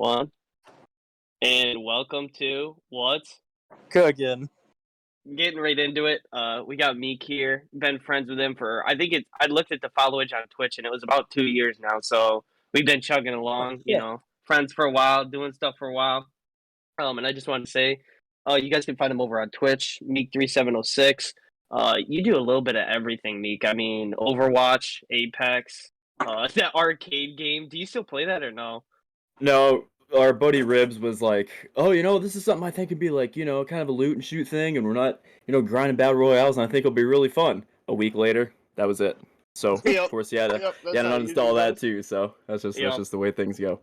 One. And welcome to what's Cooking. getting right into it. We got Meek here. Been friends with him for I looked at the followage on Twitch and it was about 2 years now. So we've been chugging along, friends for a while, doing stuff for a while. And I just wanted to say, you guys can find him over on Twitch, meek3706. You do a little bit of everything, Meek. I mean, Overwatch, Apex, that arcade game. Do you still play that or no? No, our buddy Ribs was like, "Oh, this is something I think could be like, kind of a loot and shoot thing, and we're not, grinding battle royales, and I think it'll be really fun." A week later, that was it. So of course, you had to uninstall that too. So that's just the way things go.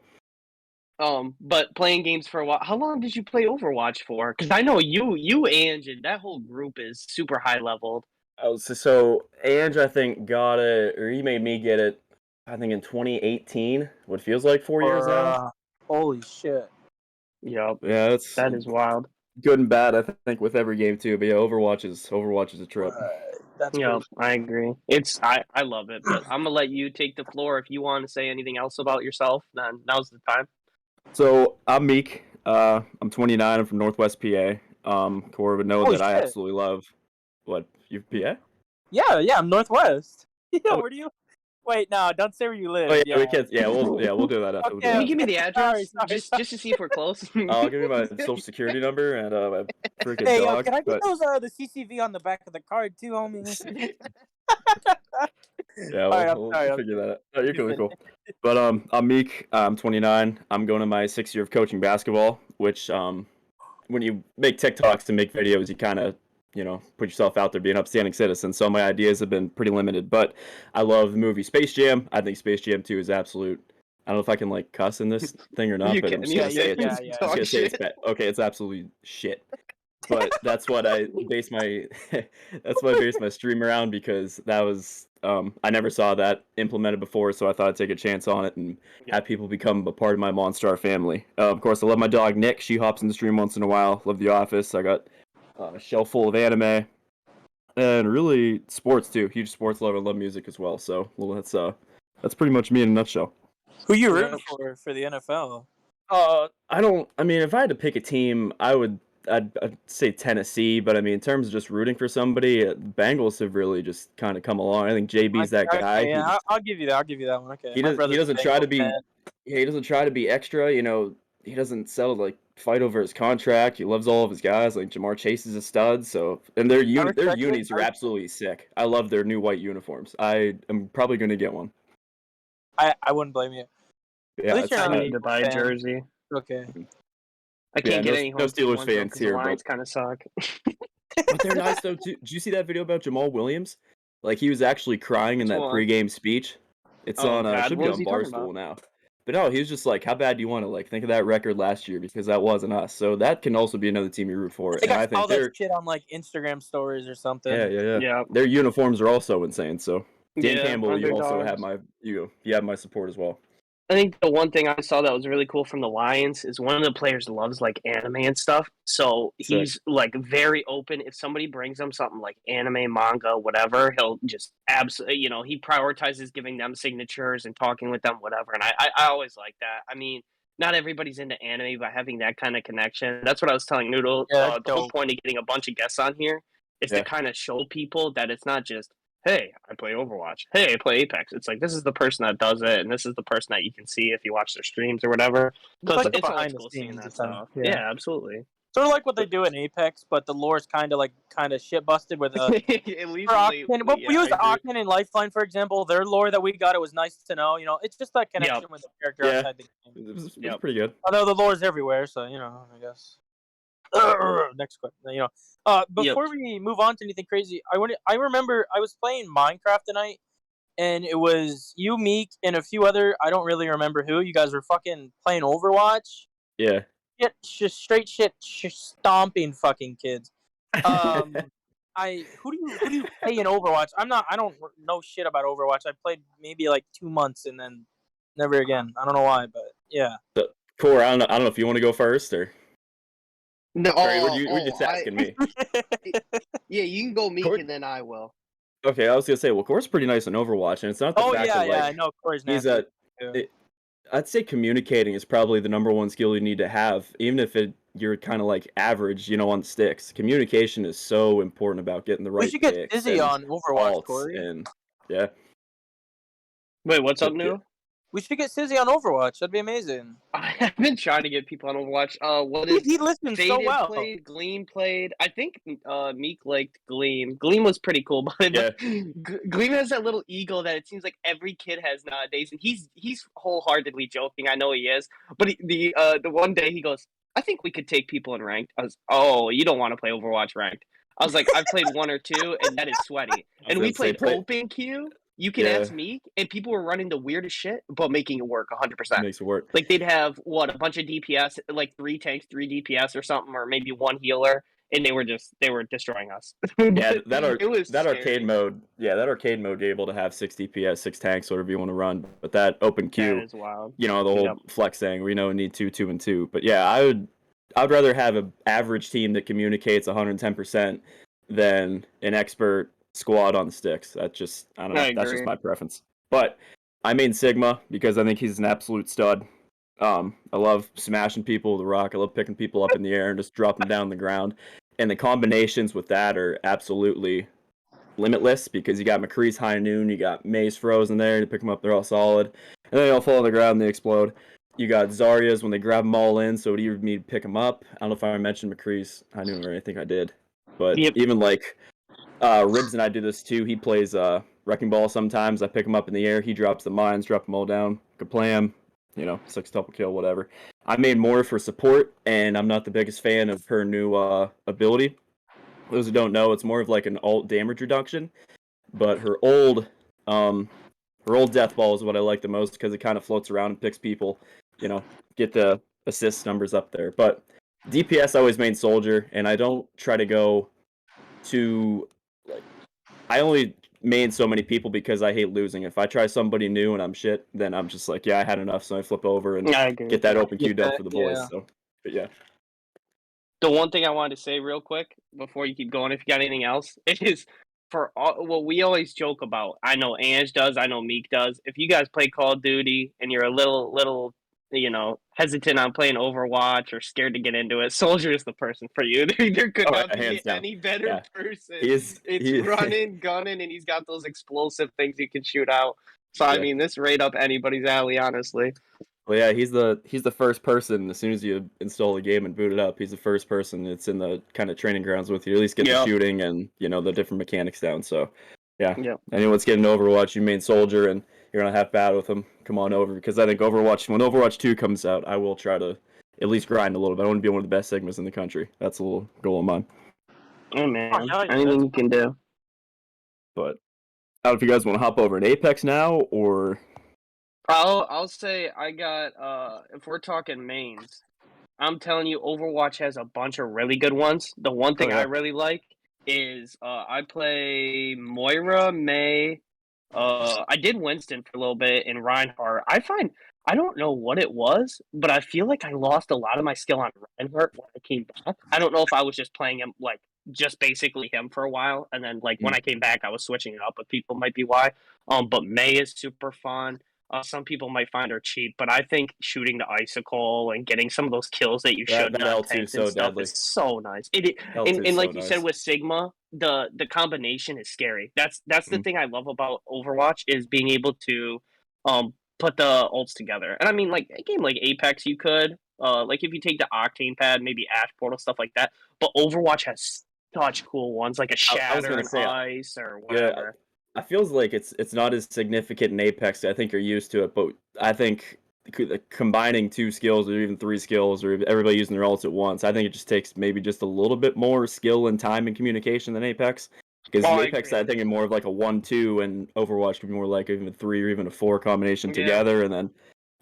But playing games for a while. How long did you play Overwatch for? Because I know you, Ange, and that whole group is super high leveled. Oh, so Ange, I think got it, or he made me get it. I think in 2018, what feels like 4 years now. Holy shit. Yep. Yeah, that is wild. Good and bad, I think, with every game too. But yeah, Overwatch is a trip. Yeah, I agree. I love it, but I'm gonna let you take the floor. If you want to say anything else about yourself, then now's the time. So I'm Meek. I'm 29. I'm from Northwest PA. Cora would know that I absolutely love. What, you PA? Yeah, I'm Northwest. Where do you? Wait, no, don't say where you live. Oh yeah, we can't. Yeah, we'll do that. Okay, Can you give me the address? Just to see if we're close. I'll give you my social security number and my freaking hey, dog. Can I get those the CCV on the back of the card too, homie? Yeah, we'll figure that out. Oh, you're cool. But I'm Meek. I'm 29. I'm going to my 6th year of coaching basketball. Which when you make TikToks and make videos, you kind of put yourself out there, be an upstanding citizen. So my ideas have been pretty limited. But I love the movie Space Jam. I think Space Jam 2 is absolute. I don't know if I can cuss in this thing or not, but I'm just gonna say it's bad. Okay, it's absolutely shit. But that's what I base my stream around, because that was I never saw that implemented before, so I thought I'd take a chance on it and have people become a part of my Monstar family. Of course, I love my dog Nick. She hops in the stream once in a while. Love The Office. I got a shelf full of anime and really sports too. Huge sports lover. Love music as well. So that's pretty much me in a nutshell. Who you rooting for the NFL? I mean, if I had to pick a team, I'd say Tennessee, but I mean, in terms of just rooting for somebody, Bengals have really just kind of come along. I think JB's that guy. Yeah, I'll give you that. I'll give you that one. Okay. He doesn't try to be. Yeah, he doesn't try to be extra. He doesn't fight over his contract. He loves all of his guys. Like Jamar Chase is a stud. So, and their unis are absolutely sick. I love their new white uniforms. I am probably going to get one. I wouldn't blame you. Yeah, at least you're not to buy a jersey. Okay. I can't get any no Steelers fans here, but kind of suck. But they're nice though too. Did you see that video about Jamal Williams? He was actually crying in that pregame speech. It's should be on Barstool now. But no, he was just like, "How bad do you want to think of that record last year, because that wasn't us." So that can also be another team you root for. I think that shit on Instagram stories or something. Yeah. Their uniforms are also insane. So Dan Campbell, you also have you have my support as well. I think the one thing I saw that was really cool from the Lions is one of the players loves anime and stuff. So he's very open. If somebody brings him something like anime, manga, whatever, he'll just absolutely, he prioritizes giving them signatures and talking with them, whatever. And I always like that. I mean, not everybody's into anime, but having that kind of connection. That's what I was telling Noodle. The whole point of getting a bunch of guests on here is to kind of show people that it's not just, hey, I play Overwatch. Hey, I play Apex. It's this is the person that does it, and this is the person that you can see if you watch their streams or whatever. So it's behind the scenes that stuff. Yeah, absolutely. Sort of like what they do in Apex, but the lore is kind of shit busted with at least we used Aukman and Lifeline, for example. Their lore that we got, it was nice to know. It's just that connection with the character outside the game. It was pretty good. Although the lore is everywhere, so I guess. Next question. Before we move on to anything crazy, I remember I was playing Minecraft tonight, and it was you, Meek, and a few other. I don't really remember who. You guys were fucking playing Overwatch. Yeah. Just straight shit, stomping fucking kids. Who do you play in Overwatch? I don't know shit about Overwatch. I played maybe 2 months and then never again. I don't know why, but yeah. Core, I don't know if you want to go first or. No, were you just asking me? Yeah, you can go Meek and then I will. Okay, I was gonna say, Core's pretty nice in Overwatch, and it's not the fact that I know Corey's nice. I'd say communicating is probably the number one skill you need to have, even if you're kind of like average, on sticks. Communication is so important about getting the We right should get picks Sizzy and on Overwatch, alts, Corey. and yeah. Wait, what's up, New? We should get Sizzy on Overwatch. That'd be amazing. I've been trying to get people on Overwatch. What is He listens so Faded well. played, Gleam played. I think Meek liked Gleam. Gleam was pretty cool, but Yeah. Gleam has that little ego that it seems like every kid has nowadays, and he's wholeheartedly joking. I know he is, but the one day he goes, "I think we could take people in ranked." I was, "Oh, you don't want to play Overwatch ranked." I was like, "I've played one or two, and that is sweaty." And we played open queue. You can ask Meek, and people were running the weirdest shit, but making it work 100%. Makes it work. Like they'd have a bunch of DPS, like 3 tanks, 3 DPS or something, or maybe 1 healer, and they were destroying us. Yeah, that arcade mode. Yeah, that arcade mode, you're able to have 6 DPS, 6 tanks, whatever you want to run. But that open queue, that is wild. The whole flex thing, we need 2, 2, and 2. But yeah, I'd rather have an average team that communicates 110% than an expert squad on the sticks. That's just, I don't know. That's just my preference. But I main Sigma because I think he's an absolute stud. I love smashing people with the rock. I love picking people up in the air and just dropping them down on the ground. And the combinations with that are absolutely limitless because you got McCree's High Noon, you got May's Frozen there, you pick them up, they're all solid. And then they all fall on the ground and they explode. You got Zarya's when they grab them all in, so it either need to pick them up. I don't know if I mentioned McCree's High Noon or anything I did. But even like Ribs and I do this too. He plays Wrecking Ball sometimes. I pick him up in the air. He drops the mines, drop them all down. Could play him, 6 double kill, whatever. I made more for support, and I'm not the biggest fan of her new ability. Those who don't know, it's more of like an alt damage reduction. But her old death ball is what I like the most because it kind of floats around and picks people. Get the assist numbers up there. But DPS I always main soldier, and I don't try to go to I only main so many people because I hate losing. If I try somebody new and I'm shit, then I'm just like, yeah, I had enough, so I flip over and get that open queue dub for the boys. So, but yeah. The one thing I wanted to say real quick before you keep going, if you got anything else, is for what we always joke about. I know Ange does. I know Meek does. If you guys play Call of Duty and you're a little hesitant on playing Overwatch or scared to get into it, Soldier is the person for you. There could not be any better person. It's running, gunning, and he's got those explosive things he can shoot out. So I mean, this right up anybody's alley, honestly. Well, yeah, he's the first person. As soon as you install the game and boot it up, he's the first person that's in the kind of training grounds with you. At least get the shooting and the different mechanics down. So, yeah. Anyone's getting Overwatch, you main Soldier, and you're gonna have battle with him. Come on over because I think when Overwatch 2 comes out, I will try to at least grind a little bit. I want to be one of the best Sigmas in the country. That's a little goal of mine. Oh man, anything you can do. But I don't know if you guys want to hop over in Apex now or. I'll say I got if we're talking mains, I'm telling you Overwatch has a bunch of really good ones. The one thing I really like is I play Moira, May, I did Winston for a little bit and Reinhardt. I don't know what it was, but I feel like I lost a lot of my skill on Reinhardt when I came back. I don't know if I was just playing him like just basically him for a while, and then like when I came back I was switching it up, but people might be why. But May is super fun. Some people might find her cheap, but I think shooting the icicle and getting some of those kills that you should not tanks and stuff is so nice. And like you said with Sigma, the combination is scary. That's the thing I love about Overwatch is being able to put the ults together. And I mean, like a game like Apex, you could like if you take the Octane pad, maybe Ash Portal, stuff like that. But Overwatch has such cool ones, like a Shatter and Ice or whatever. Yeah. I feels like it's not as significant in Apex. I think you're used to it, but I think combining 2 skills or even 3 skills or everybody using their ults at once, I think it just takes maybe just a little bit more skill and time and communication than Apex. Because Apex, I think, is more of like a 1-2, and Overwatch could be more like even a 3 or even a 4 combination together. And then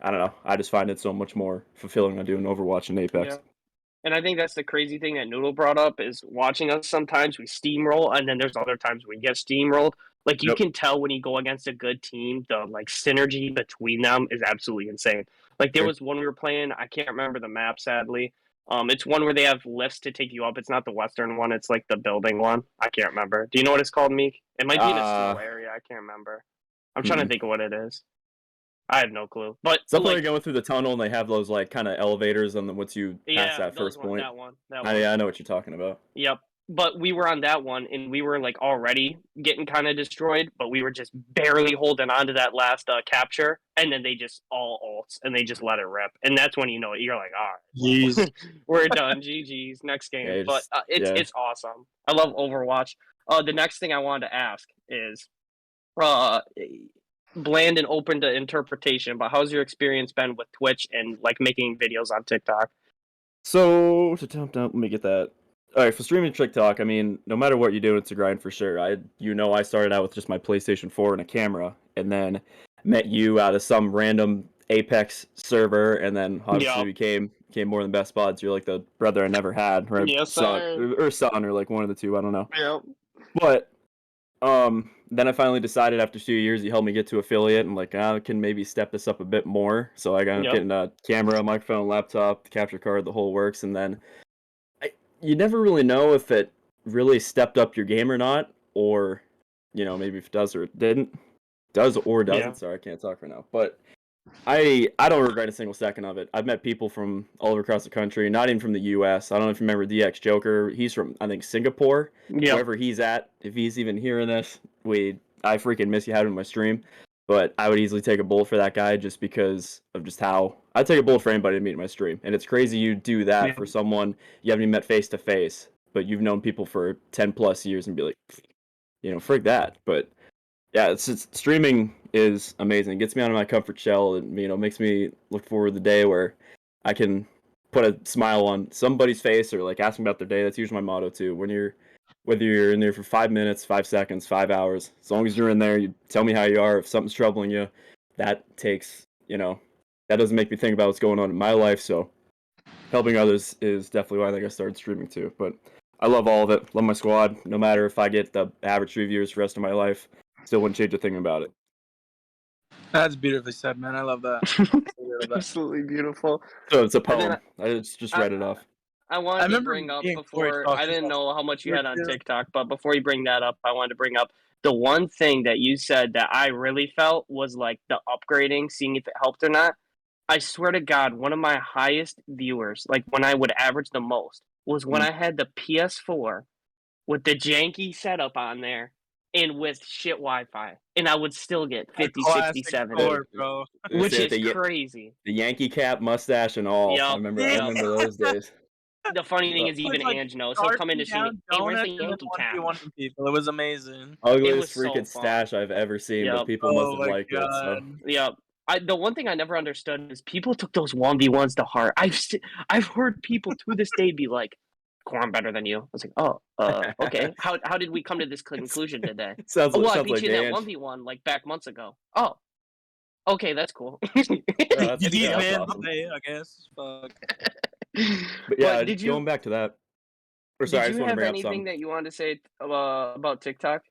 I don't know. I just find it so much more fulfilling on doing Overwatch and Apex. Yeah. And I think that's the crazy thing that Noodle brought up is watching us sometimes we steamroll, and then there's other times we get steamrolled. Like you can tell when you go against a good team, the like synergy between them is absolutely insane. Like there was one we were playing, I can't remember the map sadly. It's one where they have lifts to take you up. It's not the western one, it's like the building one. I can't remember. Do you know what it's called, Meek? It might be in a snow area, I can't remember. I'm trying to think of what it is. I have no clue. But something like going through the tunnel and they have those like kind of elevators, and then once you pass that first point, that one. Yeah, I know what you're talking about. Yep. But we were on that one, and we were like already getting kind of destroyed, but we were just barely holding on to that last capture, and then they just all ults, and they just let it rip, and that's when you're like, all right, well, we're done, GG's, next game. Yeah, but it's awesome. I love Overwatch. The next thing I wanted to ask is, bland and open to interpretation, but how's your experience been with Twitch and like making videos on TikTok? So let me get that. All right, for streaming TikTok, I mean, no matter what you do, it's a grind for sure. I started out with just my PlayStation 4 and a camera, and then met you out of some random Apex server, and then obviously became more than best buds. You're like the brother I never had, right? Yes, son, or like one of the two. I don't know. Yep. But then I finally decided after 2 years, you helped me get to affiliate, and like I can maybe step this up a bit more. So I got getting a camera, microphone, laptop, the capture card, the whole works, and then you never really know if it really stepped up your game or not, or maybe if it does or it didn't. Doesn't. Sorry, I can't talk right now. But I don't regret a single second of it. I've met people from all over across the country, not even from the U.S. I don't know if you remember DX Joker. He's from, I think, Singapore. Wherever he's at, if he's even hearing this, I freaking miss you having my stream. But I would easily take a bullet for that guy just because of just how I'd take a bullet for anybody to meet in my stream. And it's crazy you do that for someone you haven't even met face to face, but you've known people for 10 plus years and be like, frig that. But yeah, it's streaming is amazing. It gets me out of my comfort shell, and makes me look forward to the day where I can put a smile on somebody's face or like ask them about their day. That's usually my motto too. Whether you're in there for 5 minutes, 5 seconds, 5 hours, as long as you're in there, you tell me how you are. If something's troubling you, that takes, that doesn't make me think about what's going on in my life. So helping others is definitely why I think I started streaming too. But I love all of it. Love my squad. No matter if I get the average 3 viewers for the rest of my life, still wouldn't change a thing about it. That's beautifully said, man. I love that. Absolutely beautiful. So it's a poem. I just read it off. I wanted to bring up before, I didn't know how much you had on TikTok, but before you bring that up, I wanted to bring up the one thing that you said that I really felt was like the upgrading, seeing if it helped or not. I swear to God, one of my highest viewers, like when I would average the most, was when I had the PS4 with the janky setup on there and with shit Wi-Fi, and I would still get 50, 60, 70, bro. Which is crazy. The Yankee cap, mustache, and all. Yep. I remember those days. The funny thing is, even Ange knows. He'll come in to see me. Hey, where's the Yankee cap? It was amazing. Ugliest freaking stash I've ever seen, but people must have liked it. So. Yep. The one thing I never understood is people took those 1v1s to heart. I've heard people to this day be like, "Cool, I'm better than you." I was like, "Oh, okay. How did we come to this conclusion today?" sounds I beat like you in that 1v1 like back months ago. Oh, okay, that's cool. That's awesome. I guess. Fuck. But yeah, going back to that. Or sorry, did you have anything that you wanted to say about TikTok?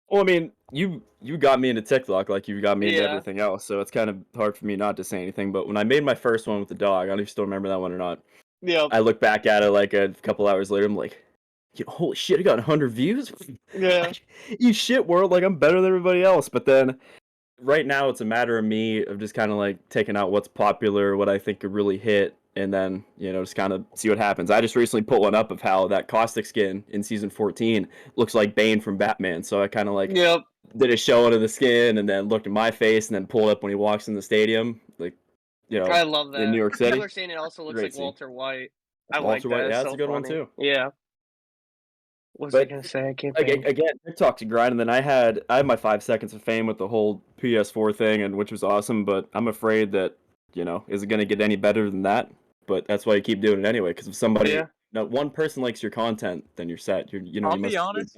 Well, I mean, you got me into TikTok like you got me into everything else, so it's kind of hard for me not to say anything. But when I made my first one with the dog, I don't know if you still remember that one or not. Yeah. I look back at it like a couple hours later. I'm like, holy shit! I got 100 views. Yeah. You shit world, like I'm better than everybody else. But then, right now, it's a matter of me of just kind of like taking out what's popular, what I think could really hit, and then just kind of see what happens. I just recently put one up of how that Caustic skin in season 14 looks like Bane from Batman. So I kind of like did a show out of the skin, and then looked at my face, and then pulled up when he walks in the stadium, like. I love that. In New York City. People are saying it also looks like Walter White. I like that. White, yeah, that's a good one too. Yeah. What was I gonna say? I can't think. Again, TikTok's a grind, and then I had my 5 seconds of fame with the whole PS4 thing, and which was awesome. But I'm afraid that is it gonna get any better than that? But that's why you keep doing it anyway. Because if somebody, one person likes your content, then you're set. I'll be honest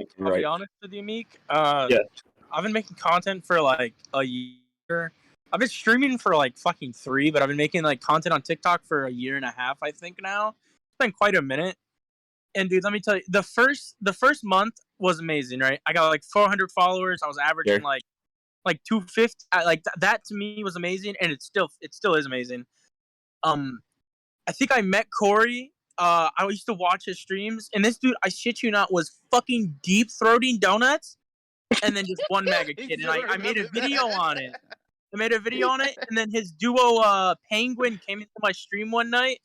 with you, Meek. I've been making content for like a year. I've been streaming for like fucking 3, but I've been making like content on TikTok for a year and a half, I think now. It's been quite a minute. And dude, let me tell you, the first month was amazing, right? I got like 400 followers. I was averaging like 250. Like that to me was amazing, and it still is amazing. I think I met Corey. I used to watch his streams, and this dude, I shit you not, was fucking deep throating donuts, and then just one mega kid, and I made a video on it. I made a video on it, and then his duo Penguin came into my stream one night,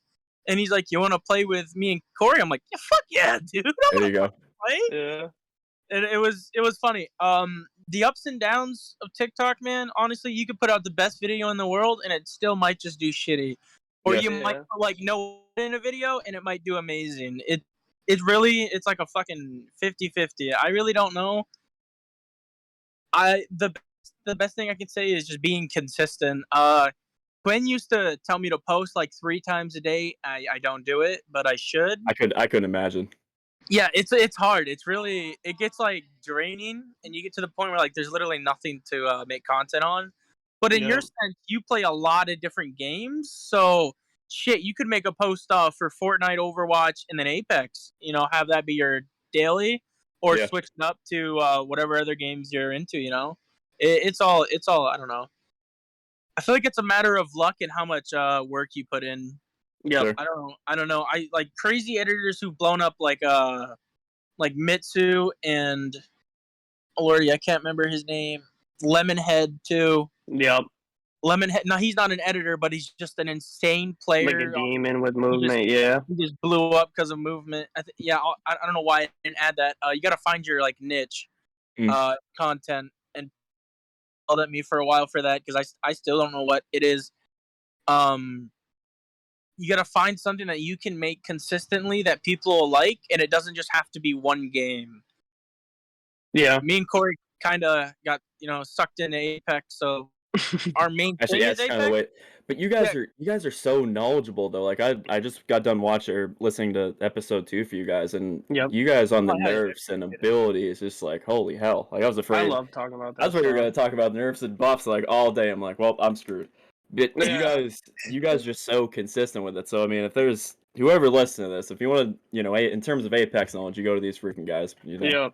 and he's like, "You want to play with me and Corey?" I'm like, "Yeah, fuck yeah, dude." There you go. Play. Yeah. And it was funny. The ups and downs of TikTok, man. Honestly, you could put out the best video in the world, and it still might just do shitty, or you might put, like no in a video, and it might do amazing. It's like a fucking 50-50. I really don't know. The best thing I can say is just being consistent. Quinn used to tell me to post like 3 times a day. I don't do it, but I should. I couldn't imagine. Yeah, it's hard. It gets like draining, and you get to the point where like there's literally nothing to make content on. But in your sense, you play a lot of different games, so shit, you could make a post for Fortnite, Overwatch, and then Apex. You know, have that be your daily, or switch it up to whatever other games you're into. You know, it's all. I don't know. I feel like it's a matter of luck and how much work you put in. Yeah, sure. I don't know. I like crazy editors who've blown up like Mitsu and Lordy, I can't remember his name. Lemonhead too. Yep. Lemonhead. No, he's not an editor, but he's just an insane player. Like a demon with movement. He just blew up because of movement. I don't know why I didn't add that. You got to find your like niche, content, and yelled at me for a while for that because I still don't know what it is. You gotta find something that you can make consistently that people will like, and it doesn't just have to be one game. Yeah. Me and Corey kind of got sucked into Apex, so our main thing is Apex. Kind of the way. But you guys are so knowledgeable though. Like I just got done listening to episode 2 for you guys, and you guys on the nerfs and abilities, just like holy hell. Like I was afraid. I love talking about that. That's what you're gonna talk about nerfs and buffs like all day. I'm like, well, I'm screwed. But you guys are just so consistent with it. So I mean, if there's whoever listening to this, if you want to, in terms of Apex knowledge, you go to these freaking guys. Yeah.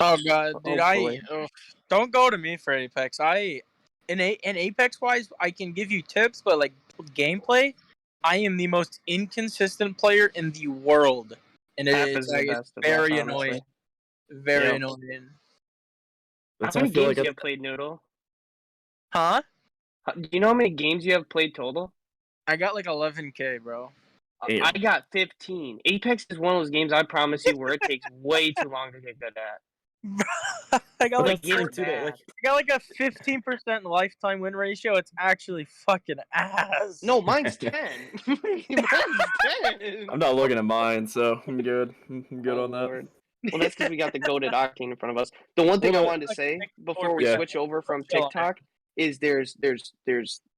Oh god, dude, don't go to me for Apex. In Apex wise, I can give you tips, but like gameplay, I am the most inconsistent player in the world, and it's very annoying. Very annoying. How many games you have played, Noodle? Huh? Do you know how many games you have played total? I got like 11K, bro. I got 15. Apex is one of those games I promise you where it takes way too long to get good at. I got like a 15% lifetime win ratio. It's actually fucking ass. No, mine's 10. Mine's 10. I'm not looking at mine, so I'm good. I'm good on that. Lord. Well, that's because we got the goated Octane in front of us. The one thing I wanted to say before we switch over from TikTok is there's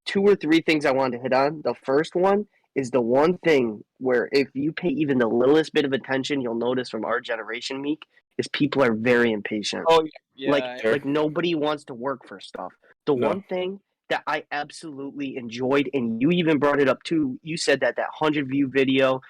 2 or 3 things I wanted to hit on. The first one is the one thing where if you pay even the littlest bit of attention, you'll notice from our generation, Meek, is people are very impatient. Oh, yeah. Like nobody wants to work for stuff. The one thing that I absolutely enjoyed, and you even brought it up too, you said that 100-view video,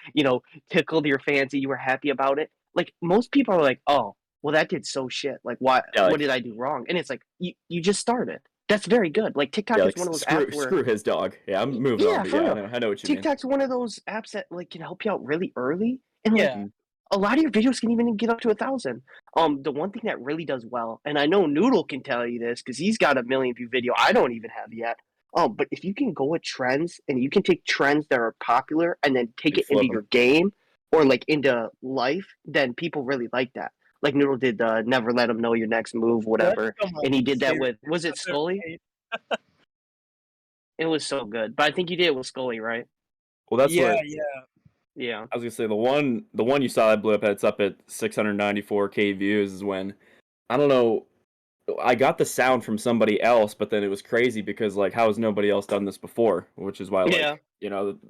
tickled your fancy, you were happy about it. Like, most people are like, oh, well, that did so shit. Like, why? What did I do wrong? And it's like, you just started. That's very good. Like, TikTok is one of those apps where... Screw his dog. Yeah, I'm moving on. I know what you mean. TikTok's one of those apps that, like, can help you out really early. And, a lot of your videos can even get up to 1,000. The one thing that really does well, and I know Noodle can tell you this, because he's got a 1 million-view video I don't even have yet. But if you can go with trends, and you can take trends that are popular, and then take it into your game, or, like, into life, then people really like that. Like Noodle did Never Let Him Know Your Next Move, whatever. And he did that with, was it Scully? It was so good. But I think you did it with Scully, right? Well, that's Yeah. I was going to say, the one you saw that blew up, it's up at 694K views, is when, I don't know, I got the sound from somebody else, but then it was crazy because, like, how has nobody else done this before? Which is why, like,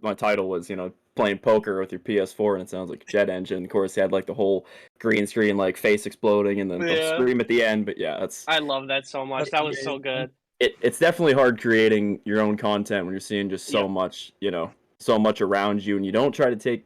my title was, playing poker with your PS4, and it sounds like a jet engine. Of course, he had, like, the whole green screen, like, face exploding, and then the scream at the end, but that's... I love that so much. That was so good. It's definitely hard creating your own content when you're seeing just so much, so much around you, and you don't try to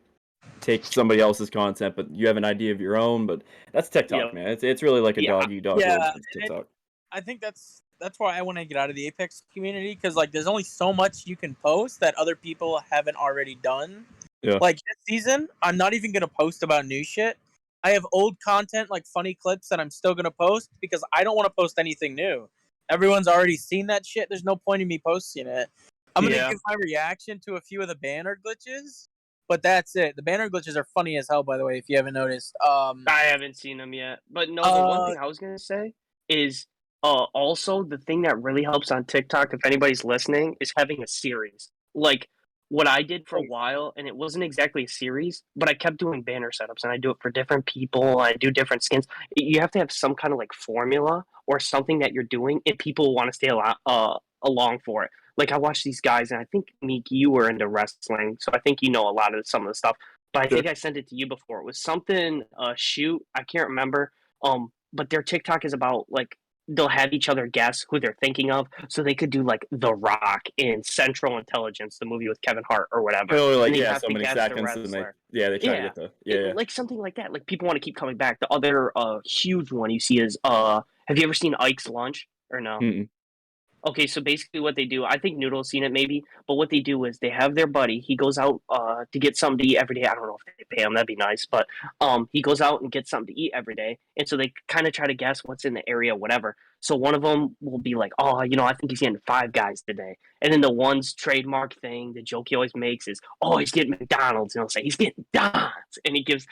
take somebody else's content, but you have an idea of your own. But that's TikTok, man. It's really like a dog-eat-dog world. TikTok. I think that's why I want to get out of the Apex community, because like there's only so much you can post that other people haven't already done. Yeah. Like this season, I'm not even gonna post about new shit. I have old content like funny clips that I'm still gonna post because I don't want to post anything new. everyone's already seen that shit. There's no point in me posting it. I'm gonna give my reaction to a few of the banner glitches, but that's it. The banner glitches are funny as hell, by the way, if you haven't noticed. I haven't seen them yet, but no. The one thing I was gonna say is, also the thing that really helps on TikTok, if anybody's listening, is having a series. Like what I did for a while, and it wasn't exactly a series, but I kept doing banner setups, and I do it for different people. I do different skins. You have to have some kind of like formula or something that you're doing, and people want to stay along for it. Like I watch these guys, and I think Meek, you were into wrestling, so I think you know a lot of some of the stuff. But I think I sent it to you before. It was something shoot. I can't remember. But their TikTok is about like they'll have each other guess who they're thinking of, so they could do like The Rock in Central Intelligence, the movie with Kevin Hart or whatever. Oh, like and yeah, so many seconds, and they try to get the like something like that. Like people want to keep coming back. The other huge one you see is have you ever seen Ike's Lunch or no? Mm-mm. Okay, so basically what they do, I think Noodle's seen it maybe, but what they do is they have their buddy. He goes out to get something to eat every day. I don't know if they pay him, that'd be nice, but he goes out and gets something to eat every day, and so they kind of try to guess what's in the area, whatever. So one of them will be like, "Oh, I think he's getting Five Guys today," and then the one's trademark thing, the joke he always makes is, "Oh, he's getting McDonald's," and he'll say, "He's getting Don's," and he gives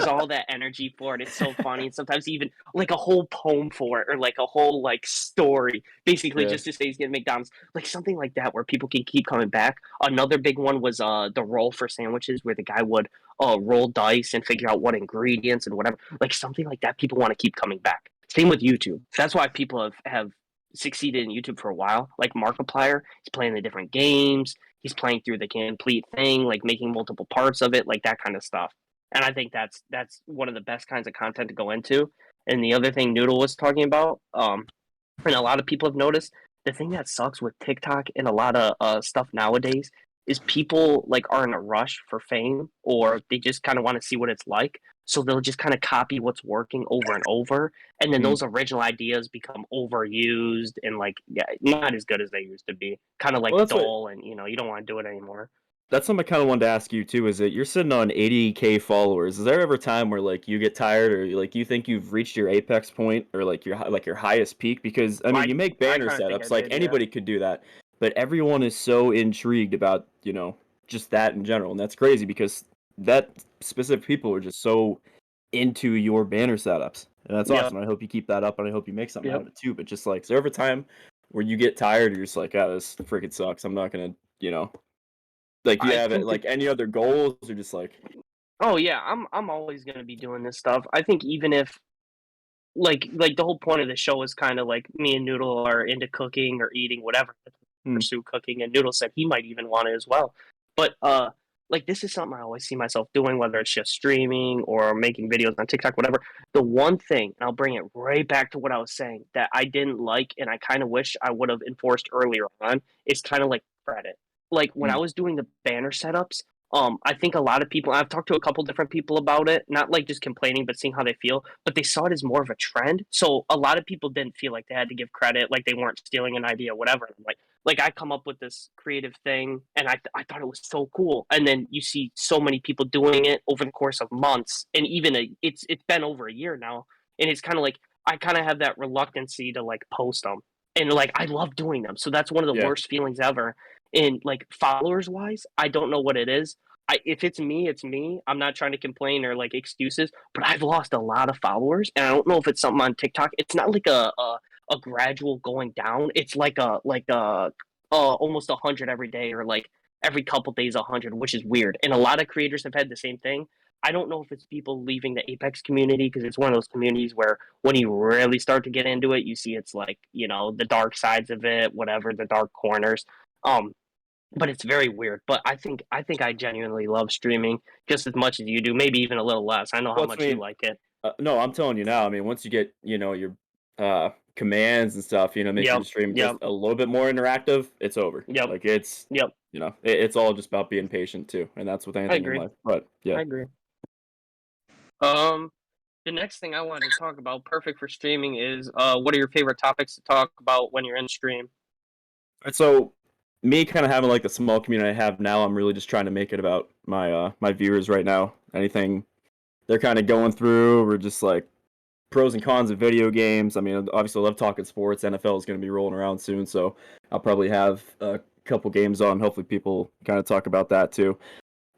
all that energy for it. It's so funny, and sometimes even like a whole poem for it, or like a whole like story, basically just to say he's getting McDonald's, like something like that, where people can keep coming back. Another big one was the roll for sandwiches, where the guy would roll dice and figure out what ingredients and whatever, like something like that. People want to keep coming back. Same with YouTube. That's why people have succeeded in YouTube for a while. Like Markiplier, he's playing the different games. He's playing through the complete thing, like making multiple parts of it, like that kind of stuff. And I think that's one of the best kinds of content to go into. And the other thing Noodle was talking about, and a lot of people have noticed, the thing that sucks with TikTok and a lot of stuff nowadays is people like are in a rush for fame, or they just kind of want to see what it's like. So they'll just kind of copy what's working over and over, and then those original ideas become overused and like not as good as they used to be. Kind of like dull, and you don't want to do it anymore. That's something I kind of wanted to ask you too. Is that you're sitting on 80K followers? Is there ever a time where like you get tired, or like you think you've reached your apex point, or like your highest peak? Because I mean, you make banner setups, like anybody could do that, but everyone is so intrigued about just that in general, and that's crazy because that specific people are just so into your banner setups, and that's awesome. I hope you keep that up, and I hope you make something out of it too. But just like, is there ever a time where you get tired, or you're just like, "Ah, this freaking sucks. I'm not gonna," like you have it, like any other goals, or just like, oh yeah, I'm always gonna be doing this stuff. I think even if like the whole point of the show is kind of like me and Noodle are into cooking or eating, whatever, pursue cooking, and Noodle said he might even want it as well. But like this is something I always see myself doing, whether it's just streaming or making videos on TikTok, whatever. The one thing, and I'll bring it right back to what I was saying, that I didn't like and I kind of wish I would have enforced earlier on, is kind of like credit. Like when I was doing the banner setups, I think a lot of people, I've talked to a couple different people about it, not like just complaining, but seeing how they feel, but they saw it as more of a trend. So a lot of people didn't feel like they had to give credit, like they weren't stealing an idea, whatever. Like I come up with this creative thing, and I thought it was so cool. And then you see so many people doing it over the course of months, and even it's been over a year now, and it's kind of like I kind of have that reluctancy to like post them, and like I love doing them. So that's one of the worst feelings ever. And like followers wise, I don't know what it is. If it's me, it's me. I'm not trying to complain or like excuses, but I've lost a lot of followers, and I don't know if it's something on TikTok. It's not like a gradual going down. It's like almost 100 every day, or like every couple days 100, which is weird. And a lot of creators have had the same thing. I don't know if it's people leaving the Apex community, because it's one of those communities where when you really start to get into it, you see it's like the dark sides of it, whatever, the dark corners. But it's very weird. But I think I genuinely love streaming just as much as you do, maybe even a little less. I know how much you like it. No, I'm telling you now. I mean, once you get your commands and stuff, make your stream just a little bit more interactive, it's over. Like it's it's all just about being patient too, and that's with anything in life. But yeah, I agree. The next thing I wanted to talk about, perfect for streaming, is what are your favorite topics to talk about when you're in stream? So me kind of having like the small community I have now, I'm really just trying to make it about my my viewers right now. Anything they're kind of going through, or just like pros and cons of video games. I mean, obviously, I love talking sports. NFL is going to be rolling around soon, so I'll probably have a couple games on. Hopefully, people kind of talk about that too.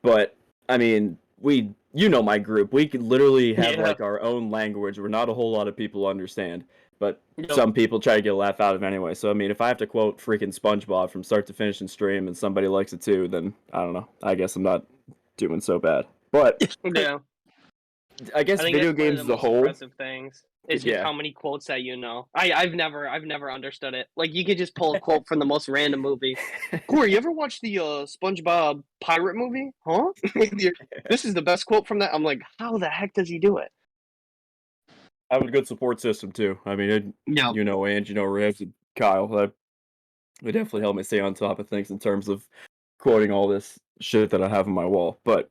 But I mean, you know my group. We could literally have like our own language where not a whole lot of people understand, but some people try to get a laugh out of it anyway. So I mean, if I have to quote freaking SpongeBob from start to finish in stream and somebody likes it too, then I don't know. I guess I'm not doing so bad. But yeah. I guess video games as a whole. Impressive things is just how many quotes that you know. I've never understood it. Like you could just pull a quote from the most random movie. Corey, you ever watch the SpongeBob pirate movie? Huh? This is the best quote from that. I'm like, how the heck does he do it? I have a good support system too. I mean, you know, and you know, Rivs and Kyle. That would definitely help me stay on top of things in terms of quoting all this shit that I have on my wall. But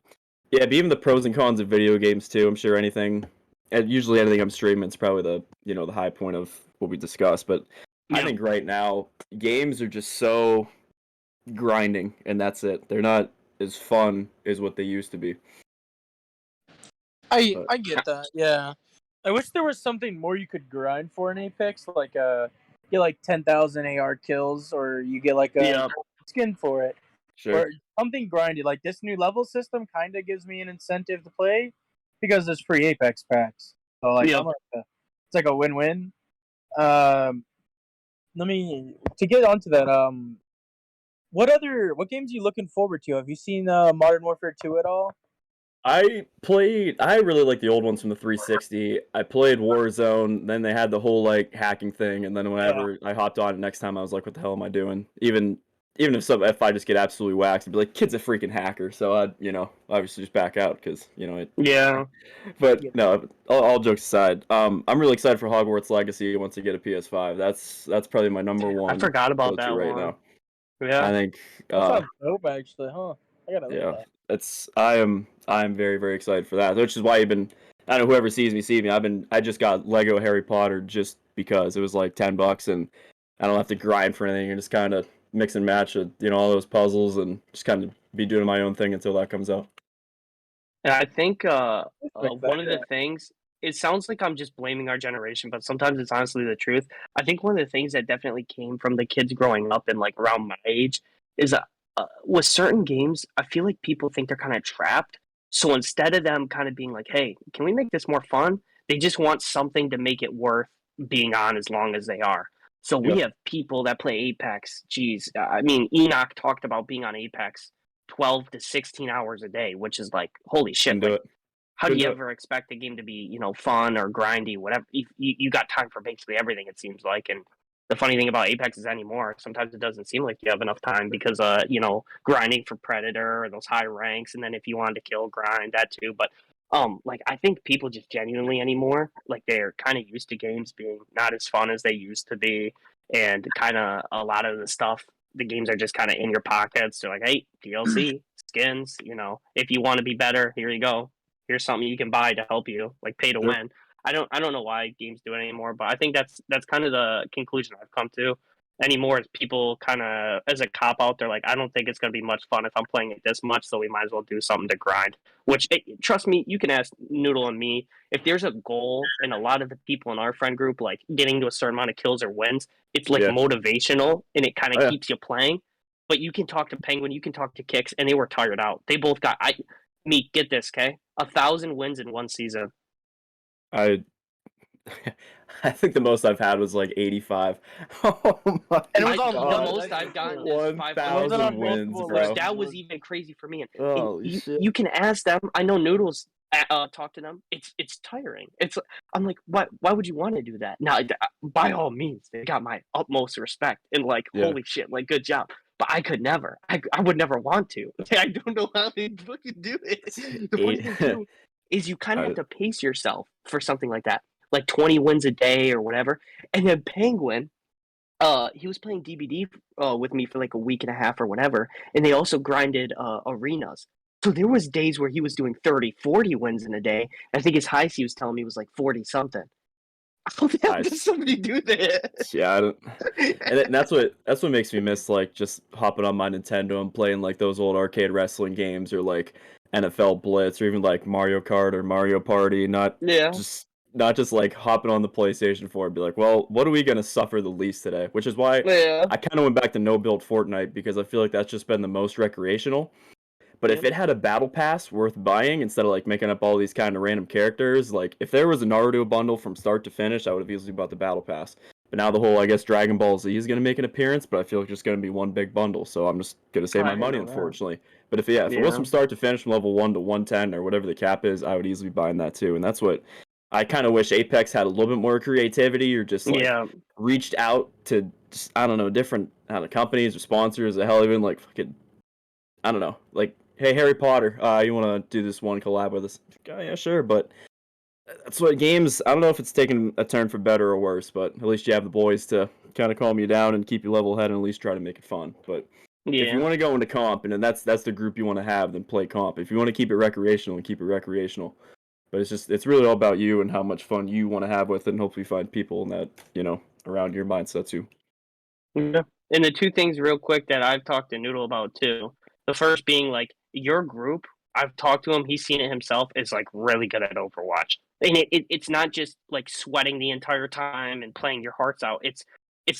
yeah, but even the pros and cons of video games too. I'm sure anything, and usually anything I'm streaming is probably the high point of what we discuss. But I think right now games are just so grinding, and that's it. They're not as fun as what they used to be. I get that. Yeah, I wish there was something more you could grind for in Apex, like get like 10,000 AR kills, or you get like a skin for it. Sure. Or something grinded. Like this new level system kind of gives me an incentive to play because there's free Apex packs. So like, it's like a win-win. To get onto that, what games are you looking forward to? Have you seen Modern Warfare 2 at all? I really like the old ones from the 360. I played Warzone, then they had the whole like hacking thing, and then whenever I hopped on it next time, I was like, what the hell am I doing? Even if I just get absolutely waxed, I'd be like, kid's a freaking hacker, so I'd, obviously just back out, because, But, no, all jokes aside, I'm really excited for Hogwarts Legacy once I get a PS5. That's probably my number one. I forgot about that right one. now. Yeah. I think... that sounds dope, actually, huh? I gotta look that. I'm very, very excited for that, which is why I don't know, whoever sees me, I just got Lego Harry Potter just because it was like $10 and I don't have to grind for anything and just kind of mix and match it, all those puzzles and just kind of be doing my own thing until that comes out. And I think one of the things, it sounds like I'm just blaming our generation, but sometimes it's honestly the truth. I think one of the things that definitely came from the kids growing up and like around my age is with certain games, I feel like people think they're kind of trapped. So instead of them kind of being like, hey, can we make this more fun? They just want something to make it worth being on as long as they are. So we have people that play Apex. Geez, I mean, Enoch talked about being on Apex 12 to 16 hours a day, which is like, holy shit. Like, how do you ever expect a game to be, fun or grindy, whatever? You got time for basically everything, it seems like. And the funny thing about Apex is anymore, sometimes it doesn't seem like you have enough time because, grinding for Predator or those high ranks. And then if you wanted to kill, grind that too. But I think people just genuinely anymore, like they're kind of used to games being not as fun as they used to be, and kind of a lot of the stuff, the games are just kind of in your pockets. They're like, hey, DLC, skins, if you want to be better, here you go. Here's something you can buy to help you, like pay to win. I don't know why games do it anymore, but I think that's kind of the conclusion I've come to anymore is people kind of, as a cop out, they're like, I don't think it's going to be much fun if I'm playing it this much, so we might as well do something to grind. Which, trust me, you can ask Noodle and me, if there's a goal, and a lot of the people in our friend group, like getting to a certain amount of kills or wins, it's like motivational, and it kind of keeps you playing. But you can talk to Penguin, you can talk to Kix, and they were tired out. They both got, Meek, get this, okay? 1,000 wins in one season. I think the most I've had was like 85. Oh my and it was the most I've gotten is 1,000 wins, bro. That was even crazy for me. And shit. You can ask them. I know Noodles talk to them. It's tiring. I'm like, why would you want to do that? Now, by all means, they got my utmost respect and like, holy shit, like good job. But I could never. I would never want to. I don't know how they fucking do it. The funny thing too is you kind of have to pace yourself for something like that. Like 20 wins a day or whatever. And then Penguin, he was playing DBD with me for like a week and a half or whatever. And they also grinded arenas. So there was days where he was doing 30, 40 wins in a day. I think his highest he was telling me was like 40 something. How the hell does somebody do that? Yeah, I don't. And that's what makes me miss like just hopping on my Nintendo and playing like those old arcade wrestling games or like NFL Blitz or even like Mario Kart or Mario Party. Not just not just like hopping on the PlayStation 4 and be like, well, what are we gonna suffer the least today? Which is why I kind of went back to no build Fortnite, because I feel like that's just been the most recreational. But if it had a battle pass worth buying instead of like making up all these kind of random characters, like if there was a Naruto bundle from start to finish, I would have easily bought the battle pass. But now the whole, I guess, Dragon Ball Z is going to make an appearance, but I feel like it's just going to be one big bundle, so I'm just going to save my money, unfortunately. But if it was from start to finish, from level 1 to 110 or whatever the cap is, I would easily be buying that too. And that's what I kind of wish Apex had a little bit more creativity, or just like reached out to, just, I don't know, different companies or sponsors, or hell, even like fucking, I don't know, like, hey, Harry Potter, you want to do this one collab with us? Yeah, sure, but that's what games, I don't know if it's taken a turn for better or worse, but at least you have the boys to kind of calm you down and keep you level headed and at least try to make it fun. But if you want to go into comp, and then that's the group you want to have, then play comp. If you want to keep it recreational, then keep it recreational. But it's really all about you and how much fun you want to have with it, and hopefully find people in that, around your mindset too. Yeah. And the two things real quick that I've talked to Noodle about too. The first being like your group, I've talked to him, he's seen it himself, is like really good at Overwatch. And it's not just like sweating the entire time and playing your hearts out. It's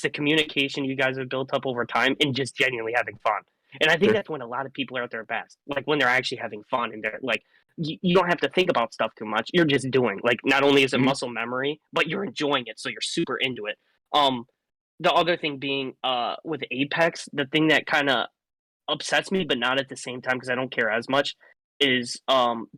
the communication you guys have built up over time and just genuinely having fun. And I think that's when a lot of people are at their best. Like when they're actually having fun and they're like you don't have to think about stuff too much. You're just doing. Like not only is it muscle memory, but you're enjoying it, so you're super into it. The other thing being with Apex, the thing that kind of upsets me, but not at the same time because I don't care as much, is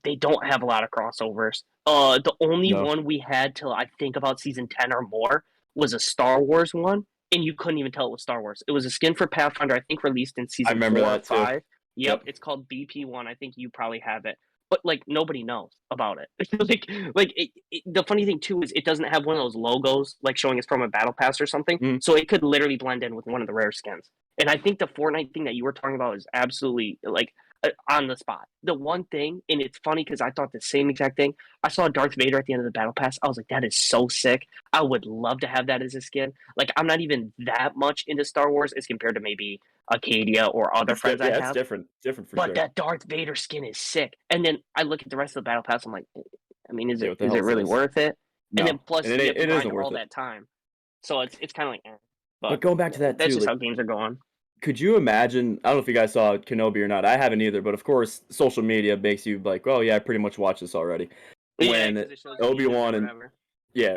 they don't have a lot of crossovers. The only one we had till I think about season 10 or more was a Star Wars one, and you couldn't even tell it was Star Wars. It was a skin for Pathfinder, I think released in season 4 or 5. Yep, it's called BP1. I think you probably have it. But like nobody knows about it. The funny thing too is it doesn't have one of those logos like showing it's from a battle pass or something. So it could literally blend in with one of the rare skins. And I think the Fortnite thing that you were talking about is absolutely like on the spot. The one thing, and it's funny because I thought the same exact thing. I saw Darth Vader at the end of the battle pass. I was like, that is so sick. I would love to have that as a skin. Like I'm not even that much into Star Wars as compared to maybe Acadia or other friends I have. Yeah, it's different for but sure. But that Darth Vader skin is sick. And then I look at the rest of the battle pass. I'm like, I mean, is it really worth it? No. And then plus you have to grind all that time. So it's kind of like, eh. But going back to that that's too, just like, how games are going. Could you imagine? I don't know if you guys saw Kenobi or not. I haven't either, but of course, social media makes you like, well, yeah, I pretty much watched this already. When Obi-Wan and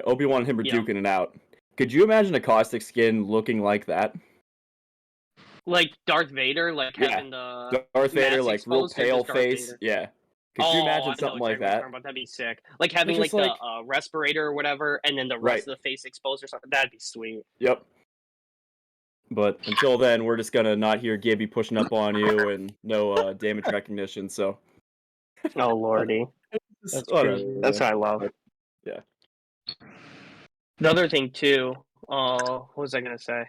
Obi-Wan and him were duking it out. Could you imagine a Caustic skin looking like that? Like Darth Vader, like having the Darth Vader, like real pale face. Yeah. Could you imagine something like that? That'd be sick. Like having like the respirator or whatever, and then the rest of the face exposed or something. That'd be sweet. Yep. But until then, we're just gonna not hear Gibby pushing up on you and no damage recognition. So. Oh lordy, that's what I love. Yeah. The other thing too. What was I gonna say?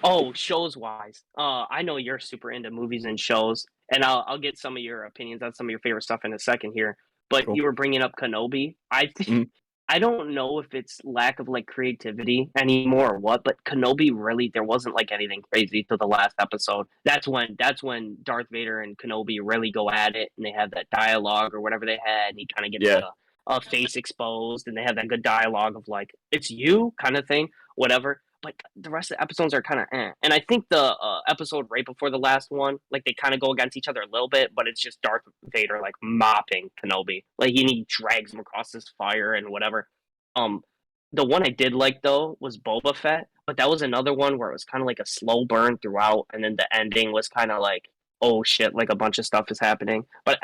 Oh, shows wise. I know you're super into movies and shows, and I'll get some of your opinions on some of your favorite stuff in a second here. But you were bringing up Kenobi. I think I don't know if it's lack of like creativity anymore or what, but Kenobi really there wasn't like anything crazy to the last episode. That's when Darth Vader and Kenobi really go at it, and they have that dialogue or whatever they had, and he kind of gets a face exposed, and they have that good dialogue of like it's you kind of thing, whatever. But the rest of the episodes are kind of And I think the episode right before the last one, like they kind of go against each other a little bit, but it's just Darth Vader like mopping Kenobi. Like he drags him across this fire and whatever. The one I did like though was Boba Fett, but that was another one where it was kind of like a slow burn throughout, and then the ending was kind of like, oh shit, like a bunch of stuff is happening. But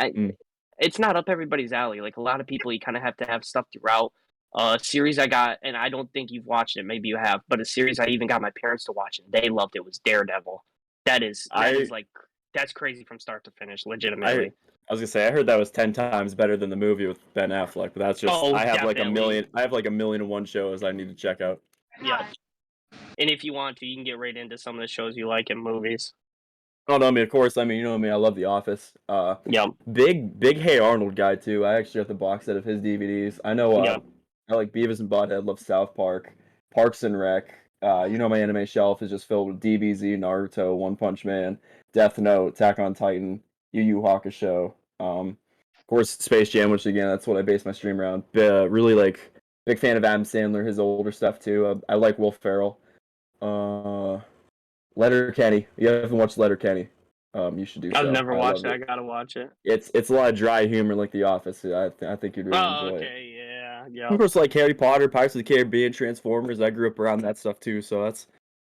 it's not up everybody's alley. Like a lot of people, you kind of have to have stuff throughout. Series I got, and I don't think you've watched it. Maybe you have, but a series I even got my parents to watch, and they loved it. Was Daredevil. That is like that's crazy from start to finish, legitimately. I was gonna say I heard that was 10 times better than the movie with Ben Affleck, but that's just I have like a million and one shows I need to check out. Yeah, and if you want to, you can get right into some of the shows you like in movies. Oh no, I mean of course. I mean you know me. I love The Office. Big Hey Arnold guy too. I actually got the box set of his DVDs. I know. I like Beavis and Butthead, love South Park, Parks and Rec. You know my anime shelf is just filled with DBZ, Naruto, One Punch Man, Death Note, Attack on Titan, Yu Yu Hakusho. course, Space Jam, which again, that's what I base my stream around. Really like big fan of Adam Sandler, his older stuff too. I like Will Ferrell. Letterkenny. You haven't watched Letterkenny? You should do so. I've never I watched love it. it. I gotta watch it. It's a lot of dry humor like The Office. I think you'd really enjoy it. Okay, yeah, yeah. Of course, like Harry Potter, Pirates of the Caribbean, Transformers. I grew up around that stuff too, so that's